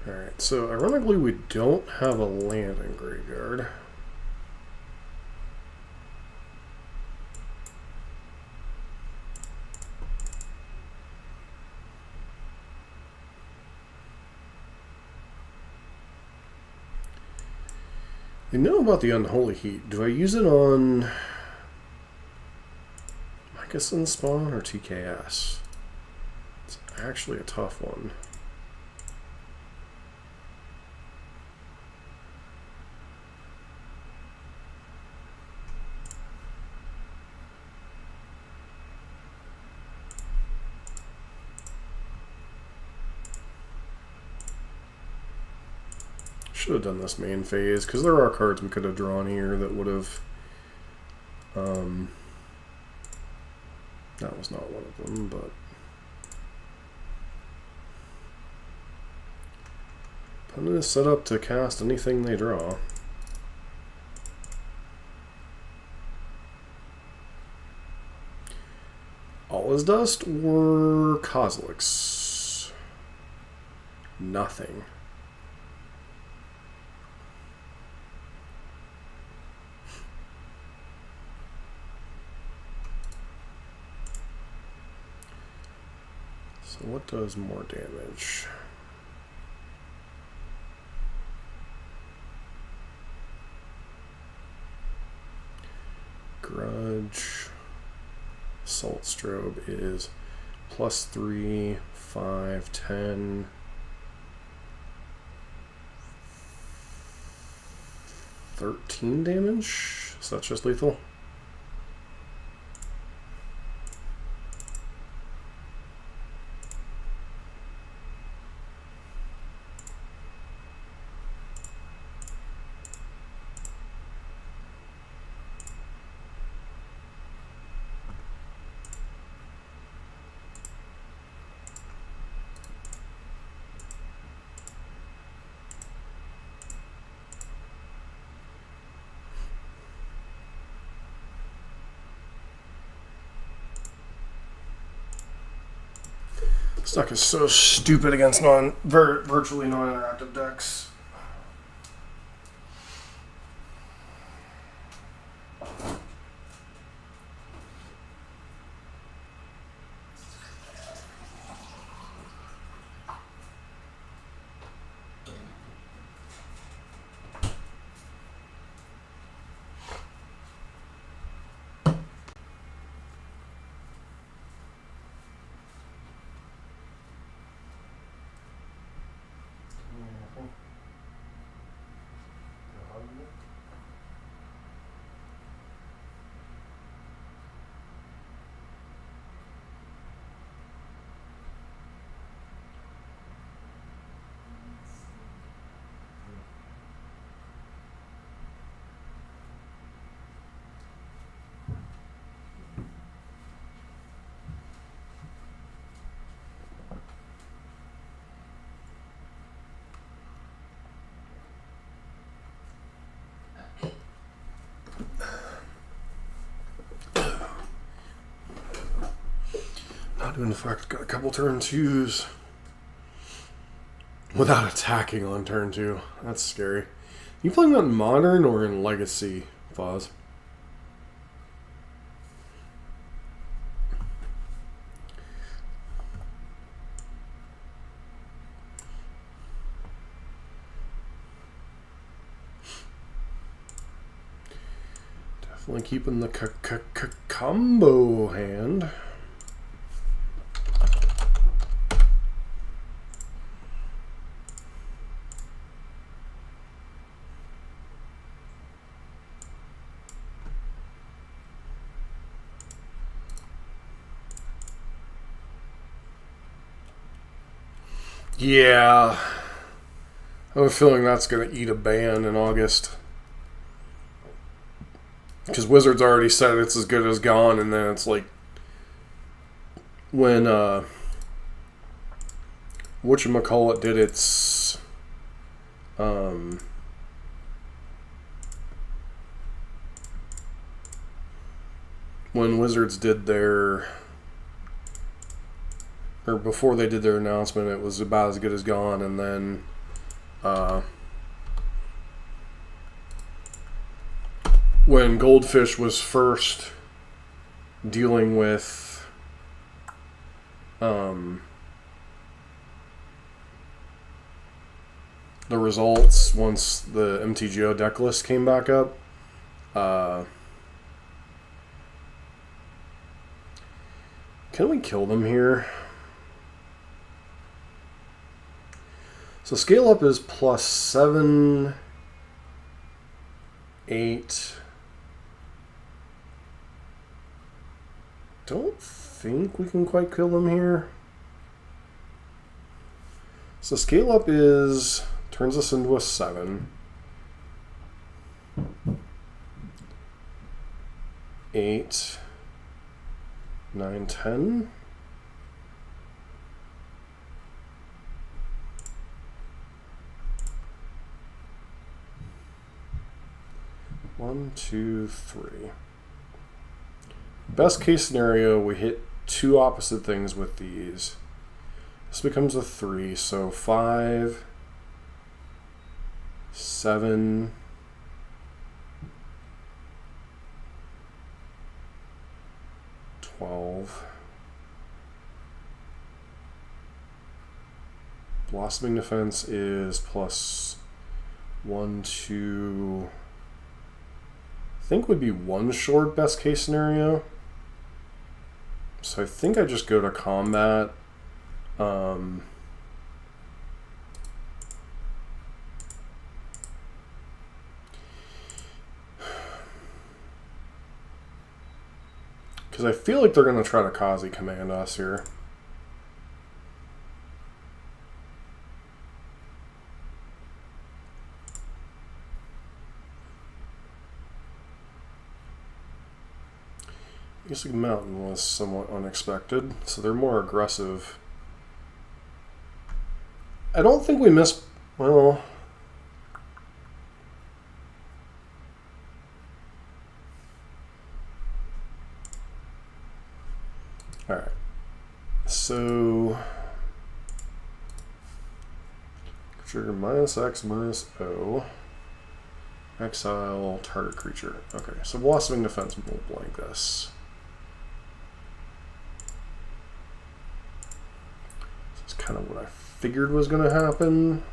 Alright, so ironically we don't have a land in graveyard. I know about the Unholy Heat. Do I use it on... Moccasin Spawn or TKS? It's actually a tough one. Should have done this main phase, because there are cards we could have drawn here that would have... that was not one of them, but... Opponent is set up to cast anything they draw. All is Dust or Kozilek's? Nothing. So what does more damage? Grudge. Assault Strobe is +3, 5, 10. 13 damage? Is that just lethal? This deck is so stupid against virtually non-interactive decks. Not doing the fact got a couple turn 2s without attacking on turn 2. That's scary. You playing on Modern or in Legacy, Foz? Definitely keeping the combo hand. Yeah, I have a feeling that's going to eat a ban in August. Because Wizards already said it's as good as gone, and then it's like when whatchamacallit did its when Wizards did their, or before they did their announcement, it was about as good as gone, and then when Goldfish was first dealing with the results once the MTGO deck list came back up, Can we kill them here? So scale up is +7, 8. Don't think we can quite kill them here. So scale up is turns us into a 7. 8, 9, 10. One, two, three. Best case scenario, we hit two opposite things with these. This becomes a 3, so 5, 7, 12. Blossoming Defense is +1, 2. I think would be 1 short best case scenario. So I think I just go to combat. Because I feel like they're going to try to Kazi command us here. Music Mountain was somewhat unexpected, so they're more aggressive. I don't think we missed... Well... Alright. So... Trigger -X, -O. Exile target creature. Okay, so Blossoming Defense will blank this. Kind of what I figured was going to happen.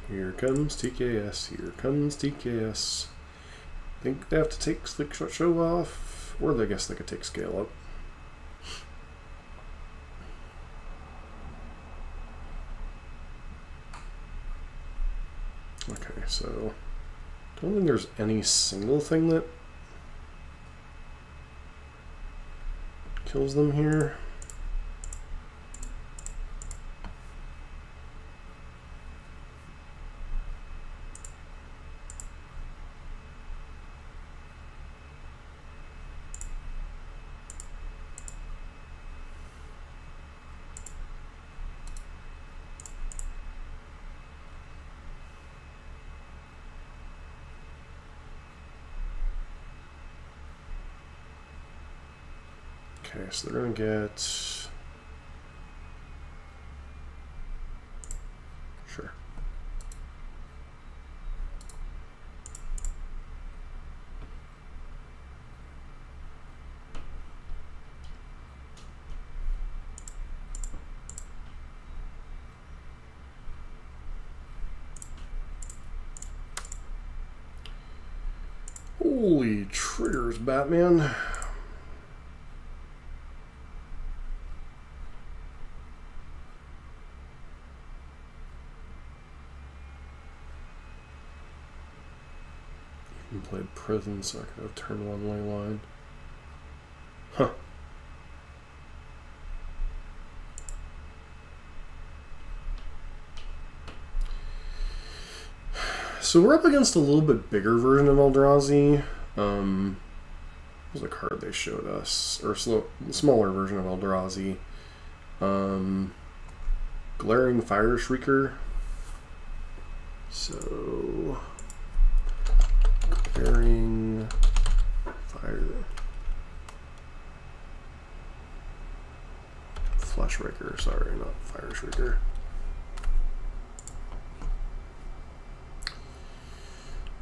Here comes TKS, here comes TKS. Think they have to take Slick Show off, or I guess they could take Scale Up. Okay, so I don't think there's any single thing that kills them here. Okay, so they're going to get... Sure. Holy triggers, Batman. Played Prison, so I could have turn 1 ley line. Huh. So we're up against a little bit bigger version of Eldrazi. What was the card they showed us? Or smaller version of Eldrazi. Glaring Fire Shrieker. So... Glaring Fire. Flesh Raker, sorry, not Fire Shrieker.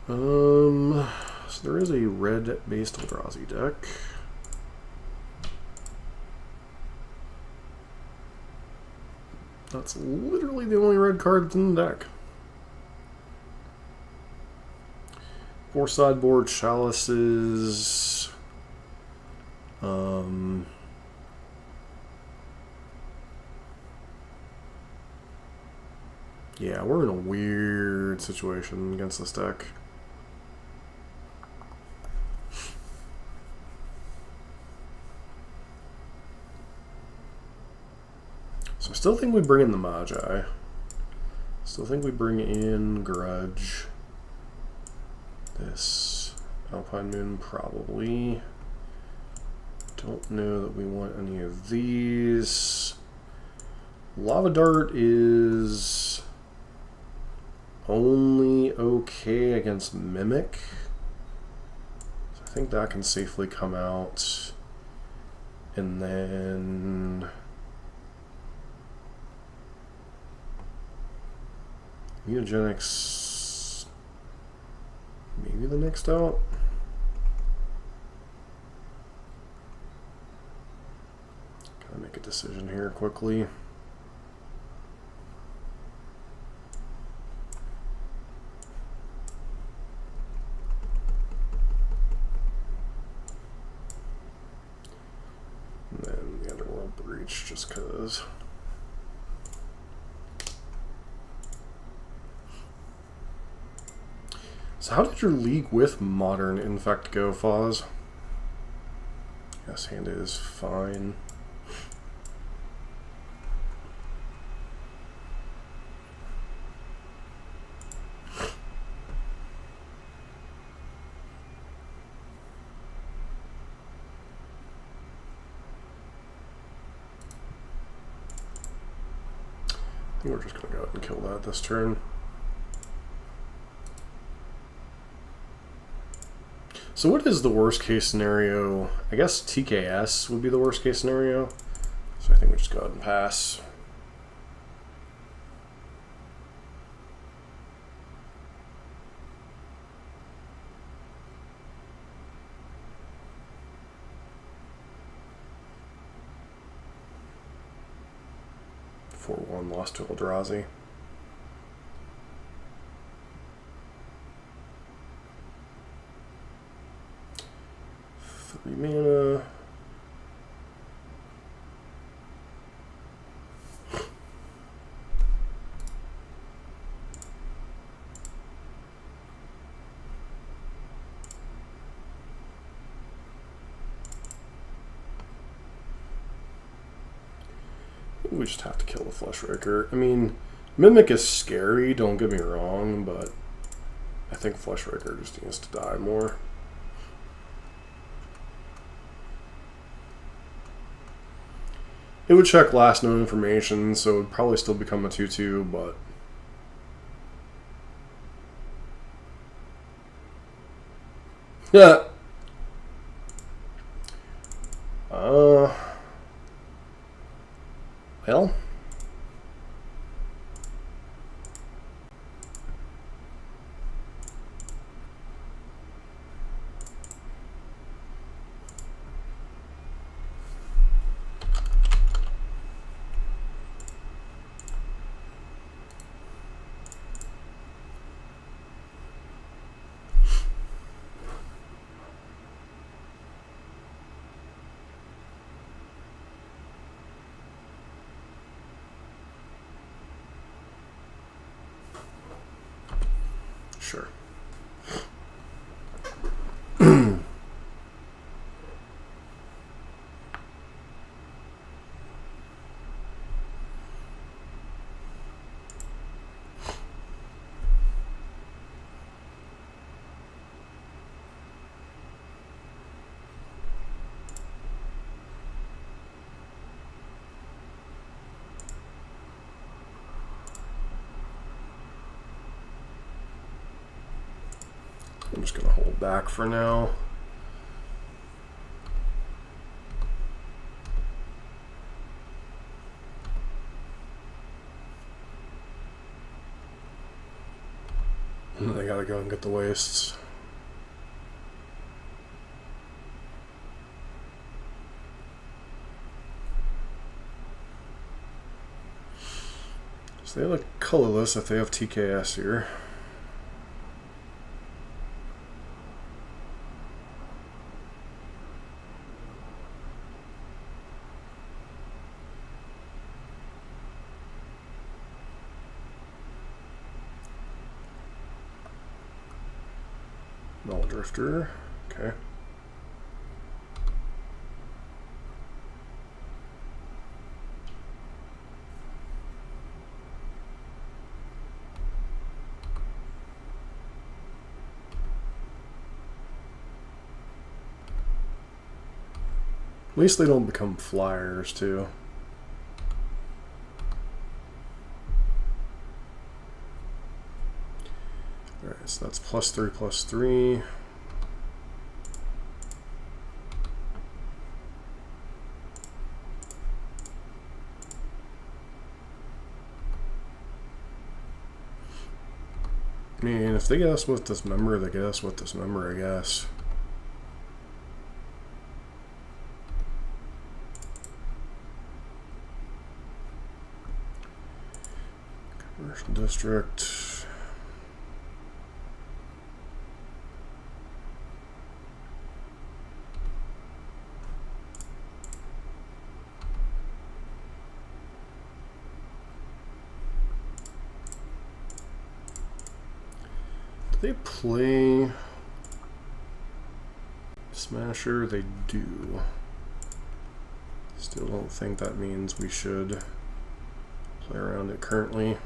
So there is a red-based Eldrazi deck. That's literally the only red card that's in the deck. 4 sideboard chalices. Yeah, we're in a weird situation against this deck. So I still think we bring in the Magi. Still think we bring in Grudge. This Alpine Moon probably. Don't know that we want any of these. Lava Dart is only okay against Mimic. So I think that can safely come out. And then Mutagenics, maybe the next out. Gotta make a decision here quickly. And then the Underworld Breach, just cause. So how did your league with Modern Infect go, Foz? Yes, hand is fine. I think we're just going to go out and kill that this turn. So what is the worst case scenario? I guess TKS would be the worst case scenario. So I think we just go ahead and pass. One lost to Eldrazi. 3 mana. We just have to kill the Flesh Raker. I mean, Mimic is scary, don't get me wrong, but I think Flesh Raker just needs to die more. It would check last known information, so it would probably still become a 2/2, but yeah. Well, sure. I'm just going to hold back for now. go and get the wastes. So they look colorless if they have TKS here. Null Drifter, okay. At least they don't become flyers, too. Alright, so that's +3/+3. I mean, if they get us with Dismember, they get us with Dismember, I guess. Commercial District. Do they play Smasher? They do. Still don't think that means we should play around it currently.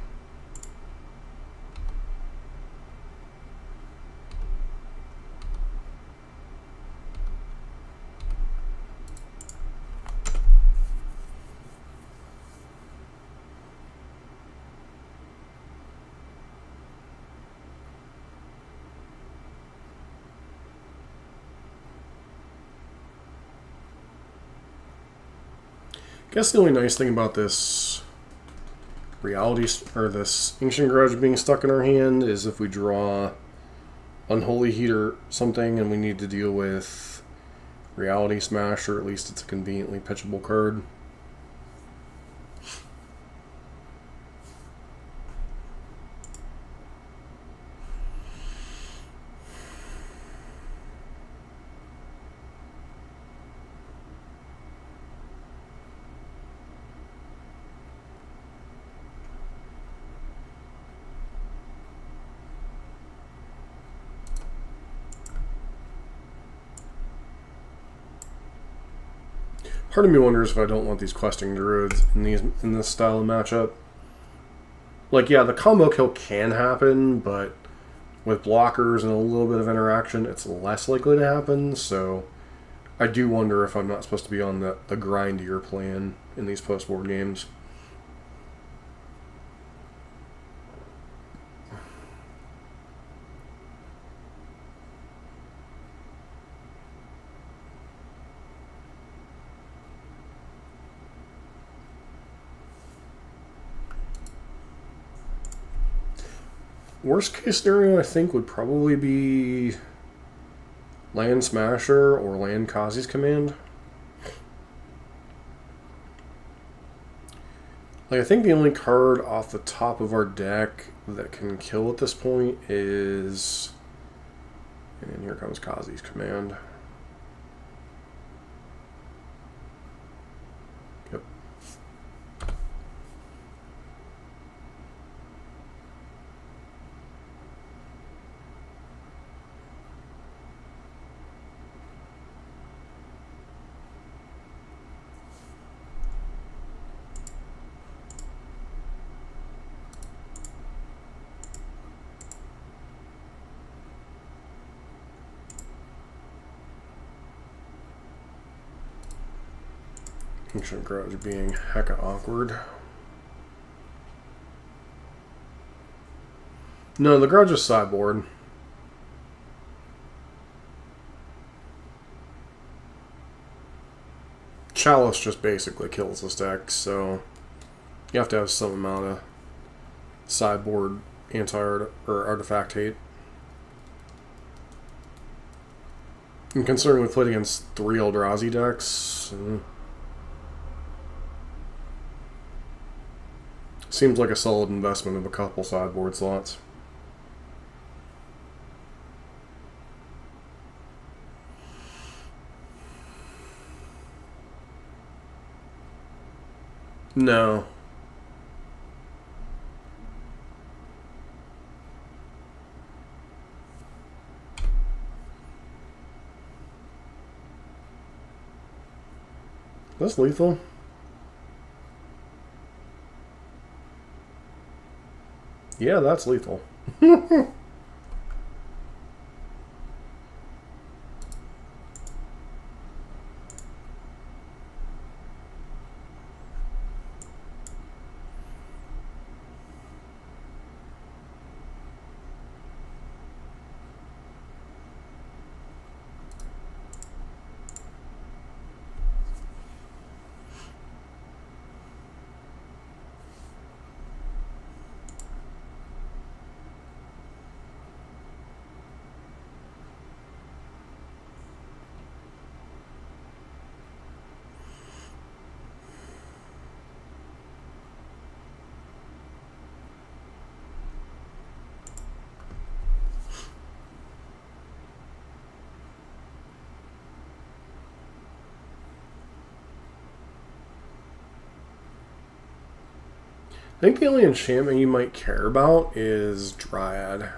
I guess the only nice thing about this reality, or this Ancient Grudge being stuck in our hand, is if we draw Unholy Heat or something and we need to deal with Reality Smash, or at least it's a conveniently pitchable card. Part of me wonders if I don't want these questing druids in this style of matchup. Like, yeah, the combo kill can happen, but with blockers and a little bit of interaction, it's less likely to happen. So I do wonder if I'm not supposed to be on the grindier plan in these post-board games. Worst case scenario, I think, would probably be Land Smasher or Land Kazi's Command. Like, I think the only card off the top of our deck that can kill at this point is... And here comes Kazi's Command. Yep. Ancient Grudge being hecka awkward. No, the Grudge is sideboard. Chalice just basically kills this deck, so you have to have some amount of sideboard anti-art or artifact hate. And considering we played against 3 Eldrazi decks, seems like a solid investment of a couple sideboard slots. No. That's lethal. Yeah, that's lethal. I think the only enchantment you might care about is Dryad. I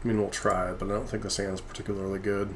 mean, we'll try it, but I don't think the sand's particularly good.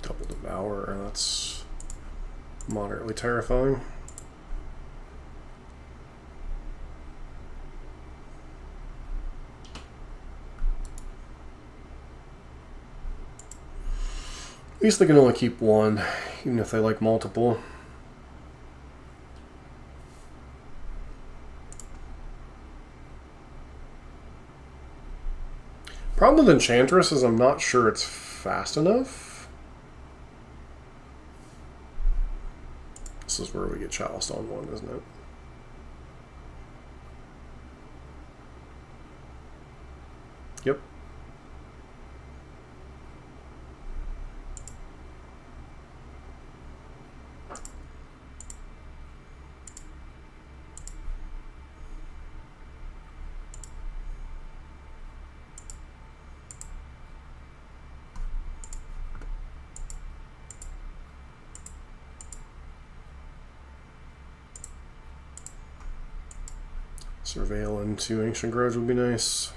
Double Devour, that's moderately terrifying. At least they can only keep one, even if they like multiple. Problem with Enchantress is I'm not sure it's fast enough. This is where we get Chalice on one, isn't it? Yep. Surveil into Ancient Grudge would be nice.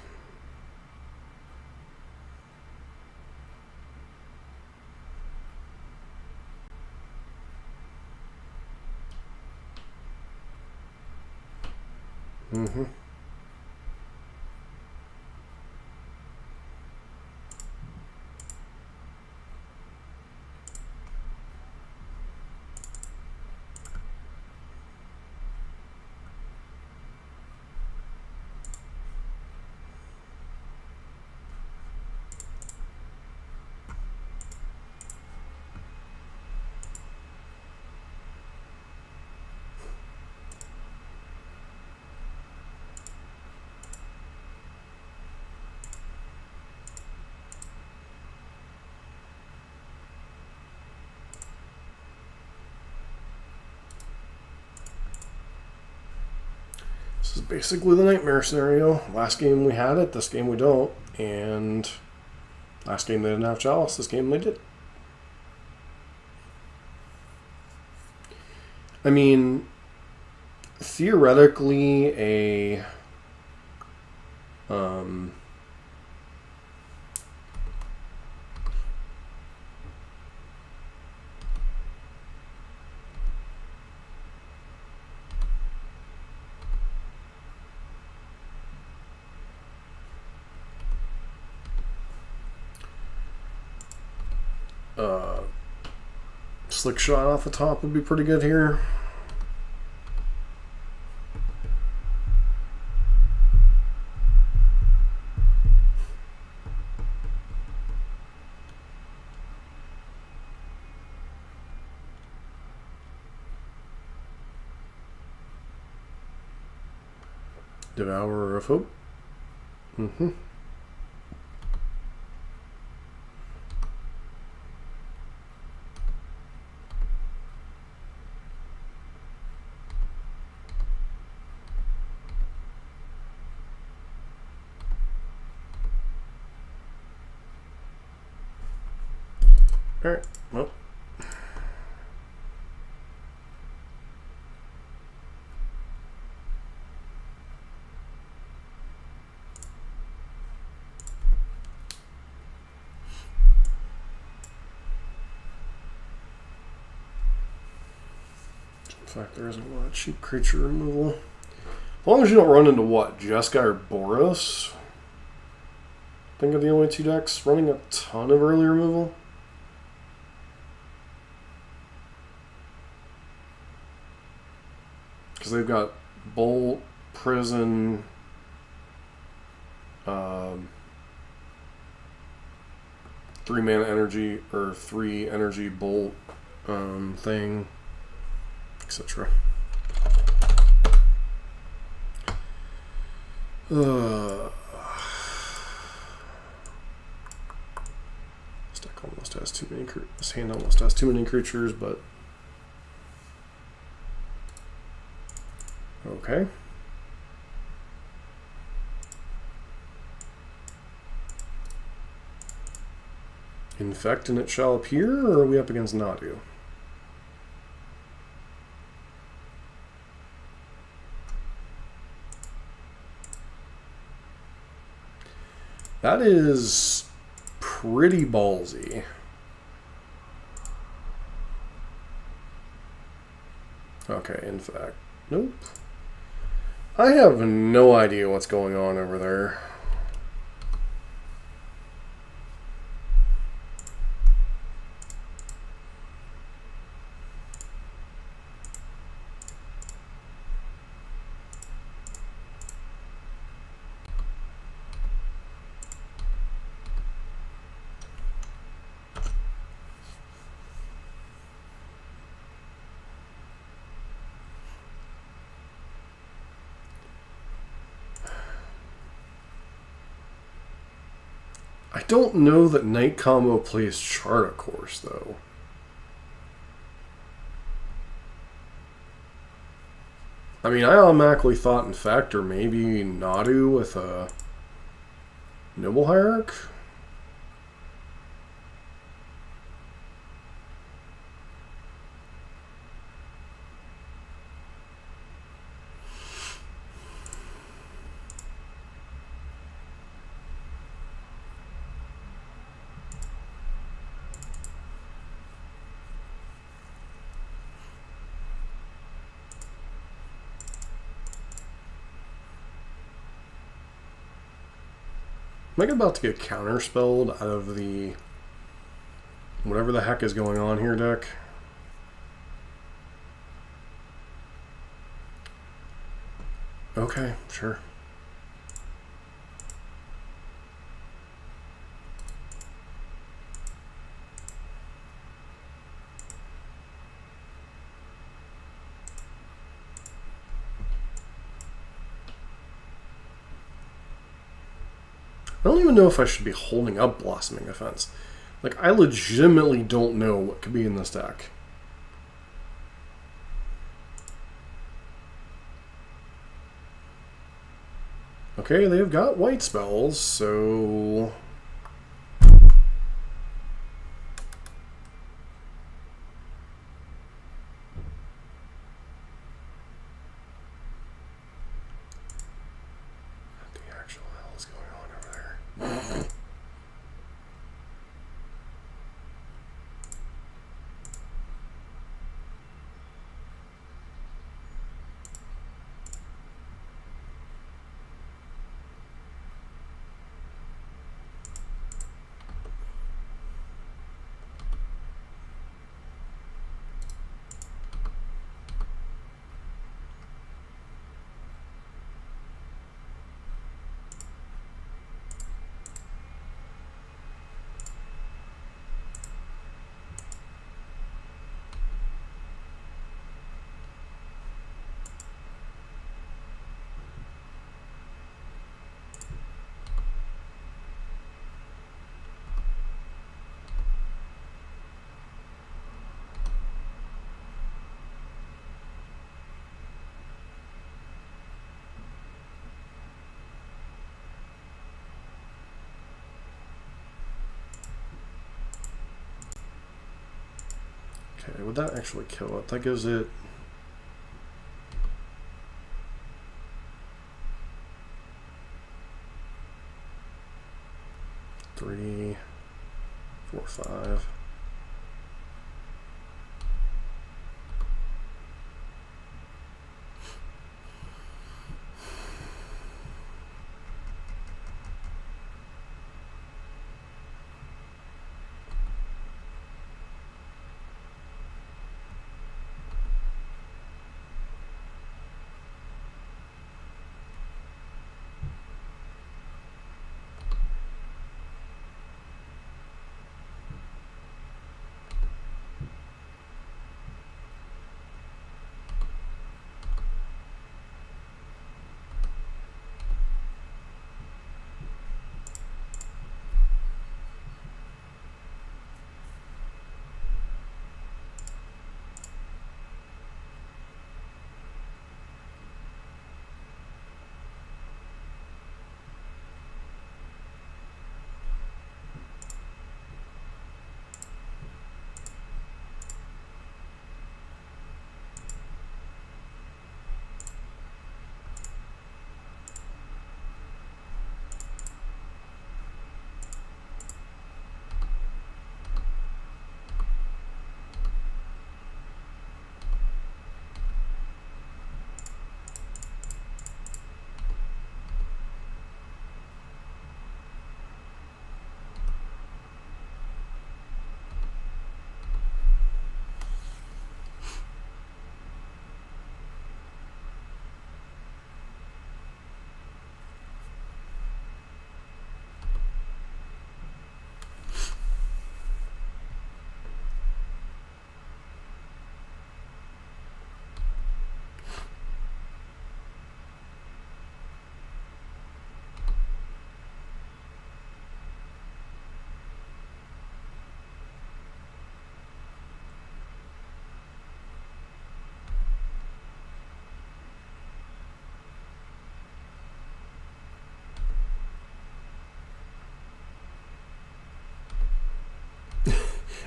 Mm-hmm. This is basically the nightmare scenario. Last game we had it, this game we don't. And last game they didn't have Chalice, this game they did. I mean, theoretically, a slick shot off the top would be pretty good here. Devourer of Hope. Alright, well. In fact, there isn't a lot of cheap creature removal. As long as you don't run into what? Jeskai or Boros? I think of the only two decks running a ton of early removal. Because they've got Bolt, Prison, 3-mana energy, or 3 energy Bolt thing, etc. This deck almost has too many. This hand almost has too many creatures, but okay. Infect and it shall appear, or are we up against Nadu? That is pretty ballsy. Okay, in fact, nope. I have no idea what's going on over there. I don't know that Night Combo plays Chart, of course, though. I mean, I automatically thought Infect or maybe Nadu with a Noble Hierarch. Am I about to get counterspelled out of the whatever the heck is going on here deck? Okay, sure. I don't even know if I should be holding up Blossoming Offense. Like, I legitimately don't know what could be in this deck. Okay, they've got white spells, so... Okay, would that actually kill it? That gives it... Three, 4, 5.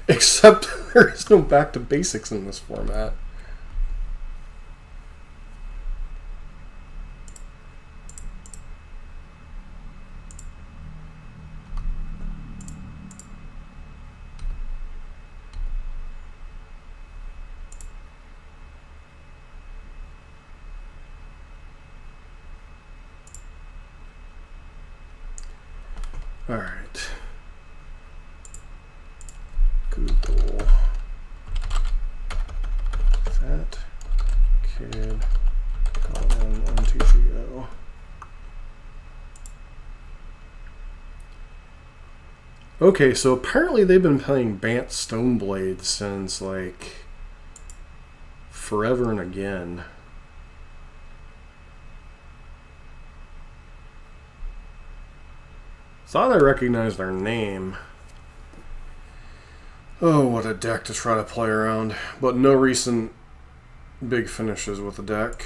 Except there is no back to basics in this format. All right. Google. Fat kid MTGO. Okay, so apparently they've been playing Bant Stoneblade since like forever and again. Thought I recognized their name. Oh, what a deck to try to play around. But no recent big finishes with the deck.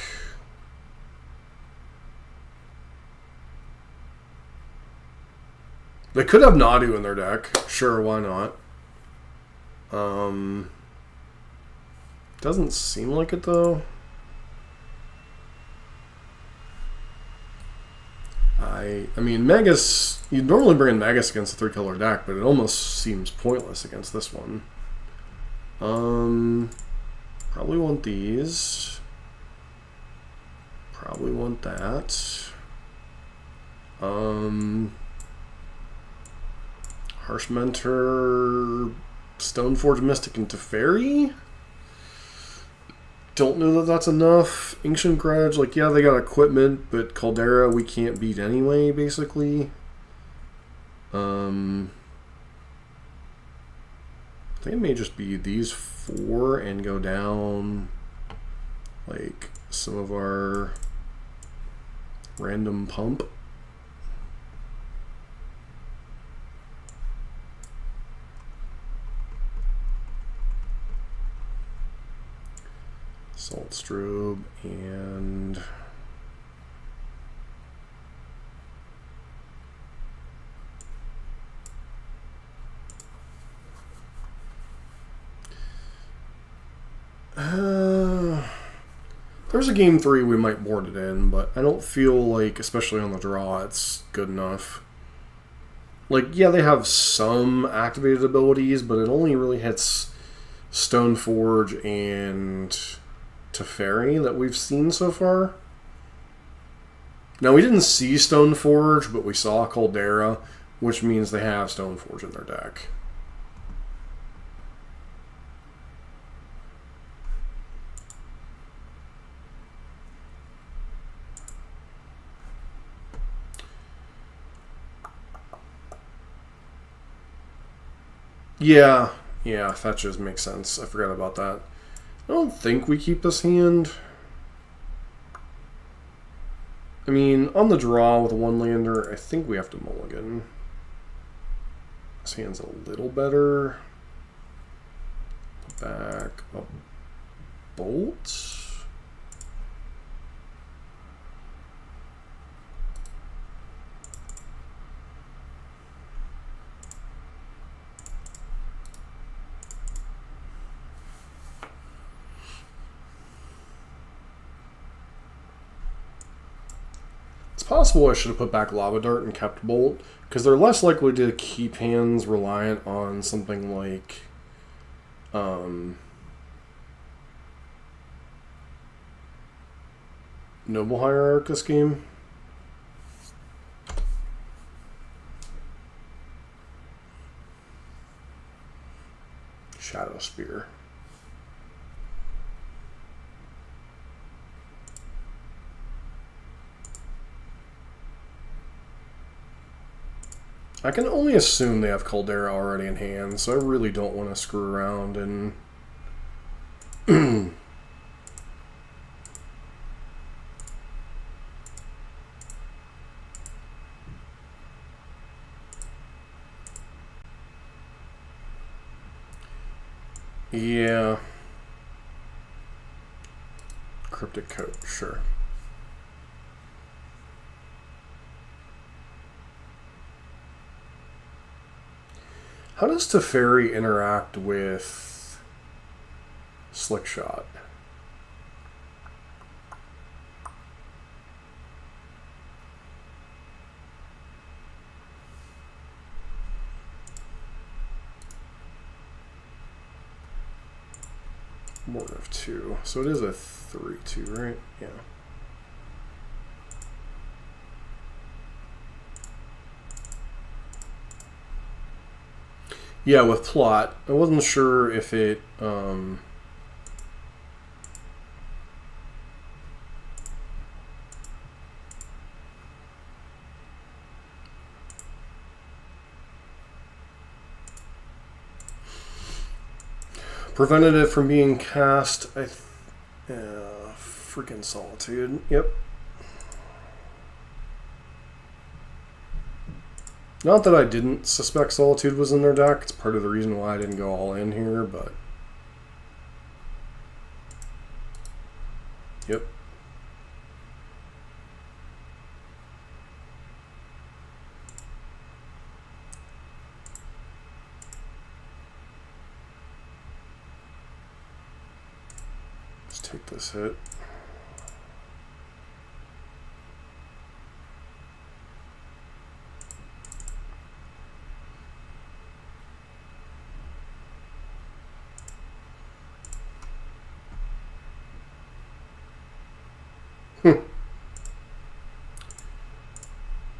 They could have Nadu in their deck. Sure, why not? Doesn't seem like it, though. I mean, Magus, you'd normally bring in Magus against a 3-color deck, but it almost seems pointless against this one. Probably want these. Probably want that. Harsh Mentor, Stoneforge Mystic, and Teferi? Don't know that that's enough. Ancient Grudge, like, yeah, they got equipment, but Caldera we can't beat anyway, basically. I think it may just be these 4 and go down, like, some of our random pump. Salt Strobe and There's a game 3 we might board it in, but I don't feel like, especially on the draw, it's good enough. Like, yeah, they have some activated abilities, but it only really hits Stoneforge and Teferi that we've seen so far. Now, we didn't see Stoneforge, but we saw Caldera, which means they have Stoneforge in their deck. Yeah, fetches makes sense. I forgot about that. I don't think we keep this hand. I mean, on the draw with a one-lander, I think we have to mulligan. This hand's a little better. Back a bolt. It's possible I should have put back Lava Dart and kept Bolt, because they're less likely to keep hands reliant on something like Noble Hierarch this game. Shadow Spear. I can only assume they have Caldera already in hand, so I really don't want to screw around and... yeah. Cryptic Coat, sure. How does Teferi interact with Slick Shot? More of 2. So it is a 3/2, right? Yeah. Yeah, with plot. I wasn't sure if it prevented it from being cast. Freaking Solitude. Yep. Not that I didn't suspect Solitude was in their deck. It's part of the reason why I didn't go all in here, but... yep. Let's take this hit.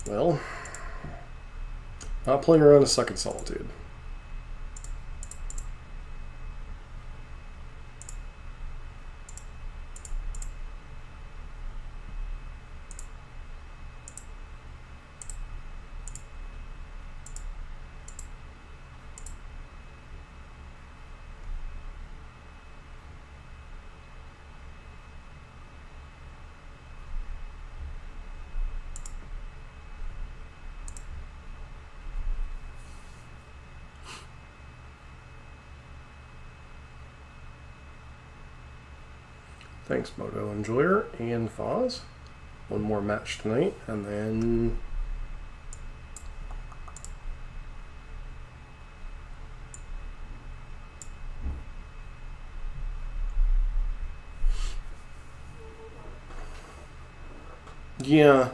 Well, not playing around a second Solitude. Thanks, Moto Enjoyer and Foz. One more match tonight, and then... Yeah.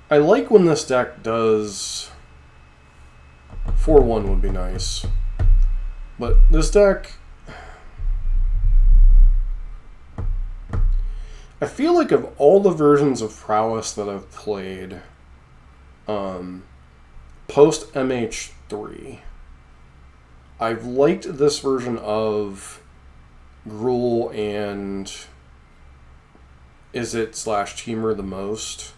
I like when this deck does... 4-1 would be nice. But this deck... I feel like of all the versions of Prowess that I've played, post MH3, I've liked this version of Gruul and Izzet/Teamer the most.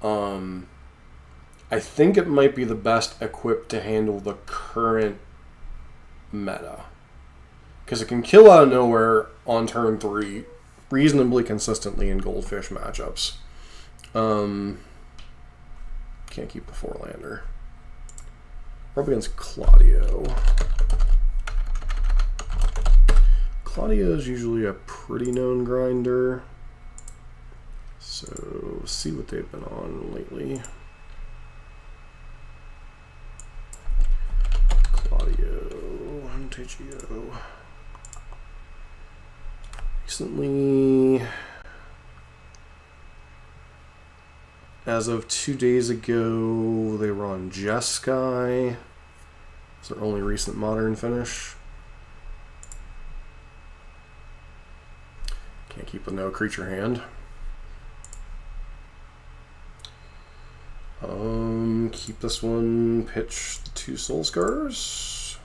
I think it might be the best equipped to handle the current meta. Because it can kill out of nowhere on turn 3 reasonably consistently in Goldfish matchups. Can't keep the 4-lander. We're up against Claudio. Claudio is usually a pretty known grinder. So, see what they've been on lately. Claudio, MTG. Recently, as of 2 days ago, they were on Jeskai. It's their only recent modern finish. Can't keep with no creature hand. Keep this one, pitch the 2 Soul Scars.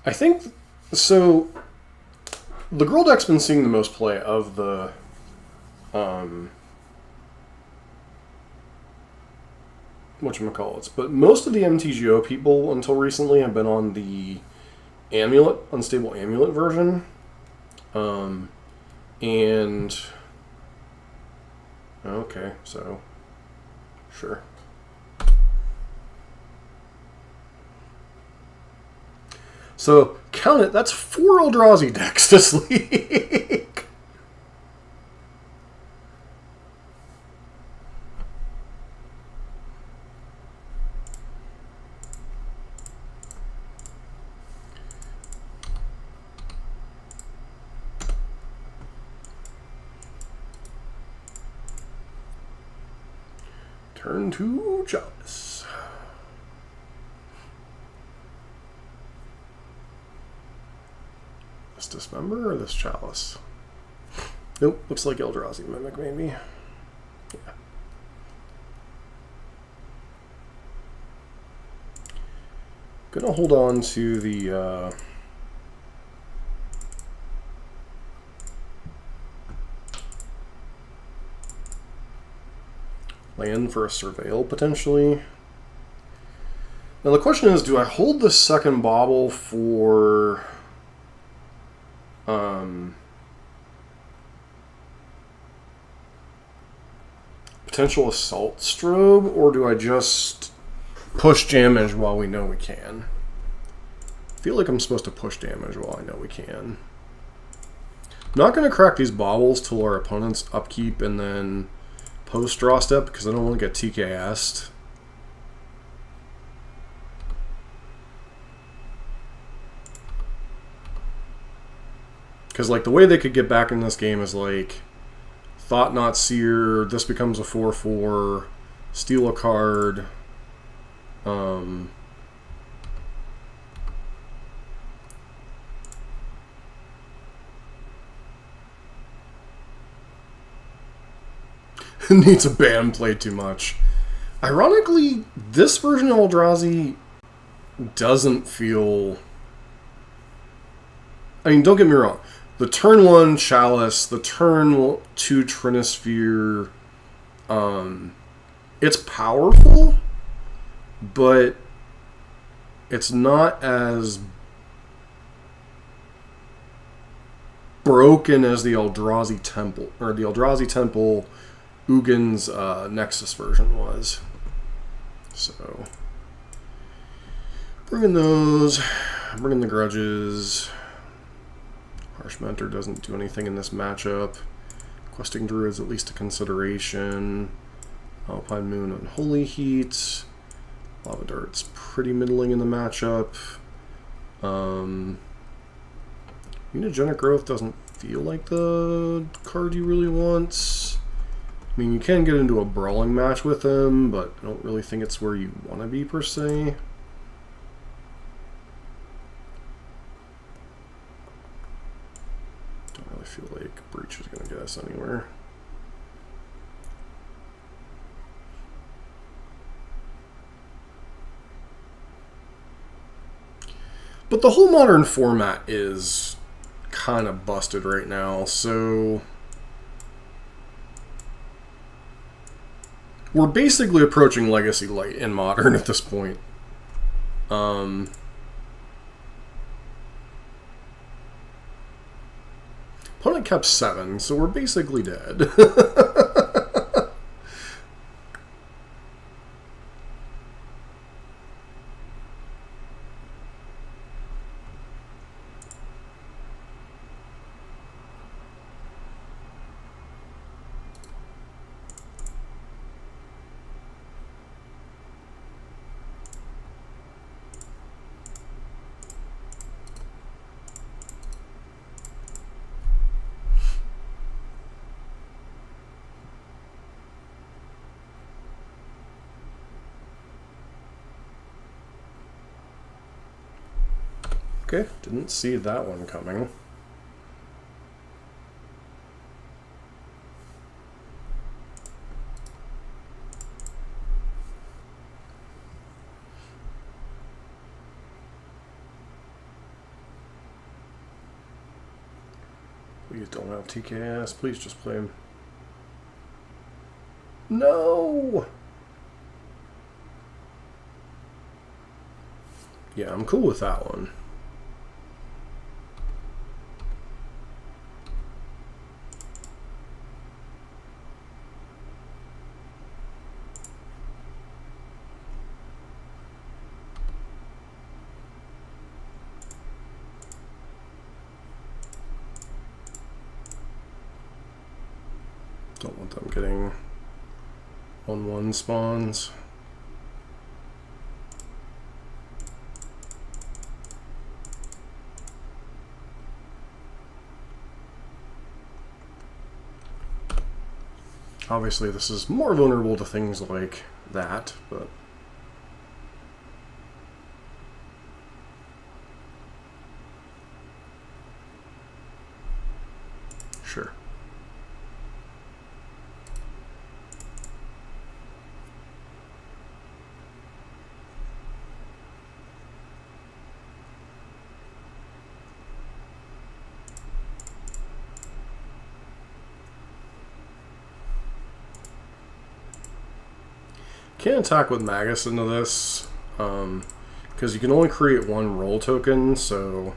I think, so, the Gruul deck's been seeing the most play of the, whatchamacallits, but most of the MTGO people until recently have been on the Amulet, Unstable Amulet version, and, okay, so, sure. So, count it, that's 4 Eldrazi decks this league. Turn to Chalice. This Dismember or this Chalice? Nope, looks like Eldrazi Mimic, maybe. Yeah. Gonna hold on to the land for a Surveil, potentially. Now the question is, do I hold the second Bauble for potential Assault Strobe, or do I just push damage while we know we can? I feel like I'm supposed to push damage while I know we can. I'm not going to crack these Baubles till our opponent's upkeep and then post-draw step, because I don't want to get TKS'd. Because, like, the way they could get back in this game is, like, Thought Not Seer, this becomes a 4/4, steal a card, needs a ban, played too much. Ironically, this version of Eldrazi doesn't feel... I mean, don't get me wrong. The turn 1 Chalice, the turn 2 Trinisphere, it's powerful, but it's not as broken as the Eldrazi Temple, or the Eldrazi Temple Ugin's Nexus version was. So, bringing those, bringing the Grudges. Harsh Mentor doesn't do anything in this matchup. Questing Druid's at least a consideration. Alpine Moon on Holy Heat. Lava Dart's pretty middling in the matchup. Mutagenic Growth doesn't feel like the card you really want. I mean, you can get into a brawling match with him, but I don't really think it's where you want to be, per se. Don't really feel like Breach is going to get us anywhere. But the whole Modern format is kind of busted right now, so we're basically approaching Legacy Light in Modern at this point. Opponent kept 7, so we're basically dead. Okay, didn't see that one coming. Please don't have TKS. Please just play him. No! Yeah, I'm cool with that one. Don't want them getting 1/1 spawns. Obviously, this is more vulnerable to things like that, but sure. Can't attack with Magus into this, because you can only create 1 roll token, so...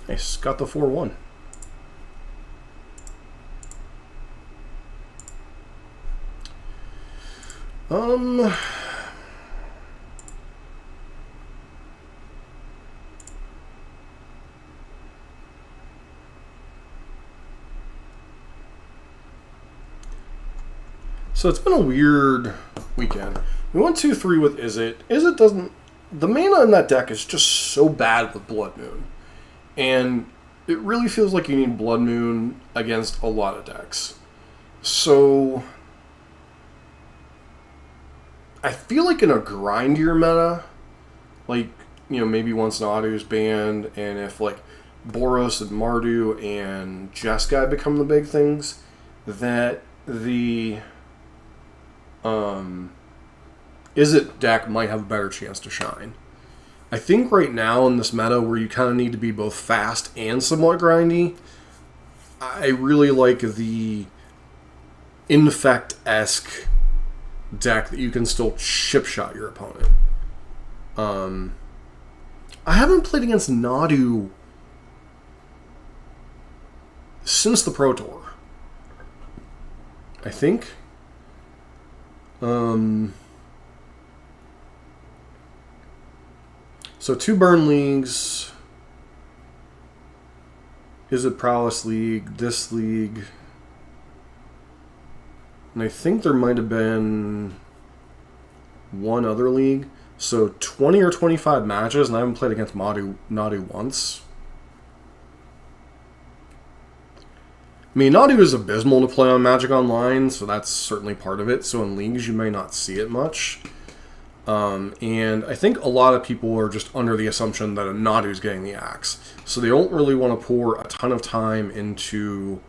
Nice, got the 4/1. So it's been a weird weekend. We went 2-3 with Izzet. Izzet doesn't... The mana in that deck is just so bad with Blood Moon. And it really feels like you need Blood Moon against a lot of decks. So I feel like in a grindier meta, like, you know, maybe once Nadu's banned, and if like Boros and Mardu and Jeskai become the big things, that the Izzet deck might have a better chance to shine. I think right now in this meta where you kind of need to be both fast and somewhat grindy, I really like the Infect-esque deck that you can still chip shot your opponent. I haven't played against Nadu since the Pro Tour, I think. So 2 burn leagues. Izzet Prowess League, this league. And I think there might have been one other league. So 20 or 25 matches, and I haven't played against Nadu once. I mean, Nadu is abysmal to play on Magic Online, so that's certainly part of it. So in leagues, you may not see it much. And I think a lot of people are just under the assumption that a Nadu's getting the axe. So they don't really want to pour a ton of time into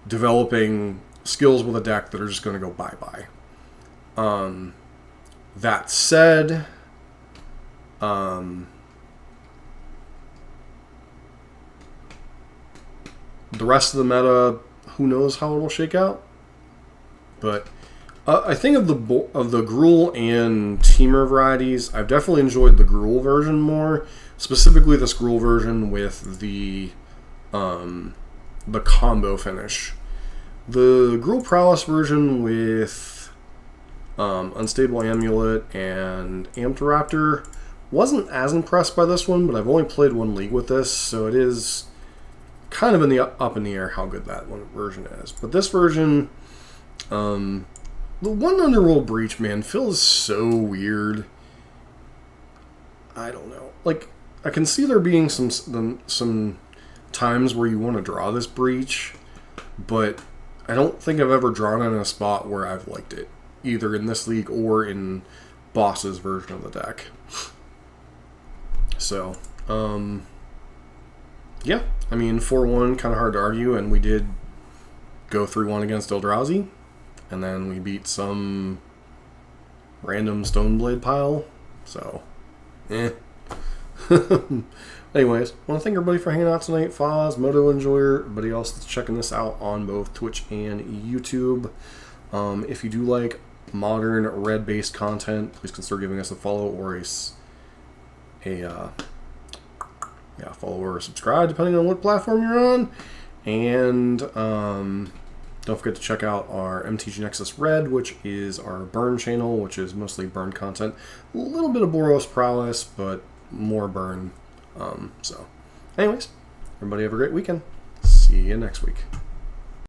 developing skills with a deck that are just going to go bye-bye. That said, the rest of the meta, who knows how it'll shake out. But I think of the Gruul and Teamer varieties, I've definitely enjoyed the Gruul version more. Specifically this Gruul version with the combo finish. The Gruul Prowess version with Unstable Amulet and Ampteraptor wasn't as impressed by this one, but I've only played one league with this, so it is kind of up in the air how good that one version is. But this version, the one Underworld Breach, man, feels so weird. I don't know. Like, I can see there being some times where you want to draw this Breach, but I don't think I've ever drawn it in a spot where I've liked it, either in this league or in Boss's version of the deck. So, yeah, I mean, 4-1, kind of hard to argue, and we did go 3-1 against Eldrazi, and then we beat some random Stoneblade pile, so, Anyways, I want to thank everybody for hanging out tonight. Foz, Moto Enjoyer, everybody else that's checking this out on both Twitch and YouTube. If you do like modern red-based content, please consider giving us a follow or a follow or subscribe, depending on what platform you're on. And don't forget to check out our MTG Nexus Red, which is our burn channel, which is mostly burn content. A little bit of Boros Prowess, but more burn. So, anyways, everybody have a great weekend. See you next week.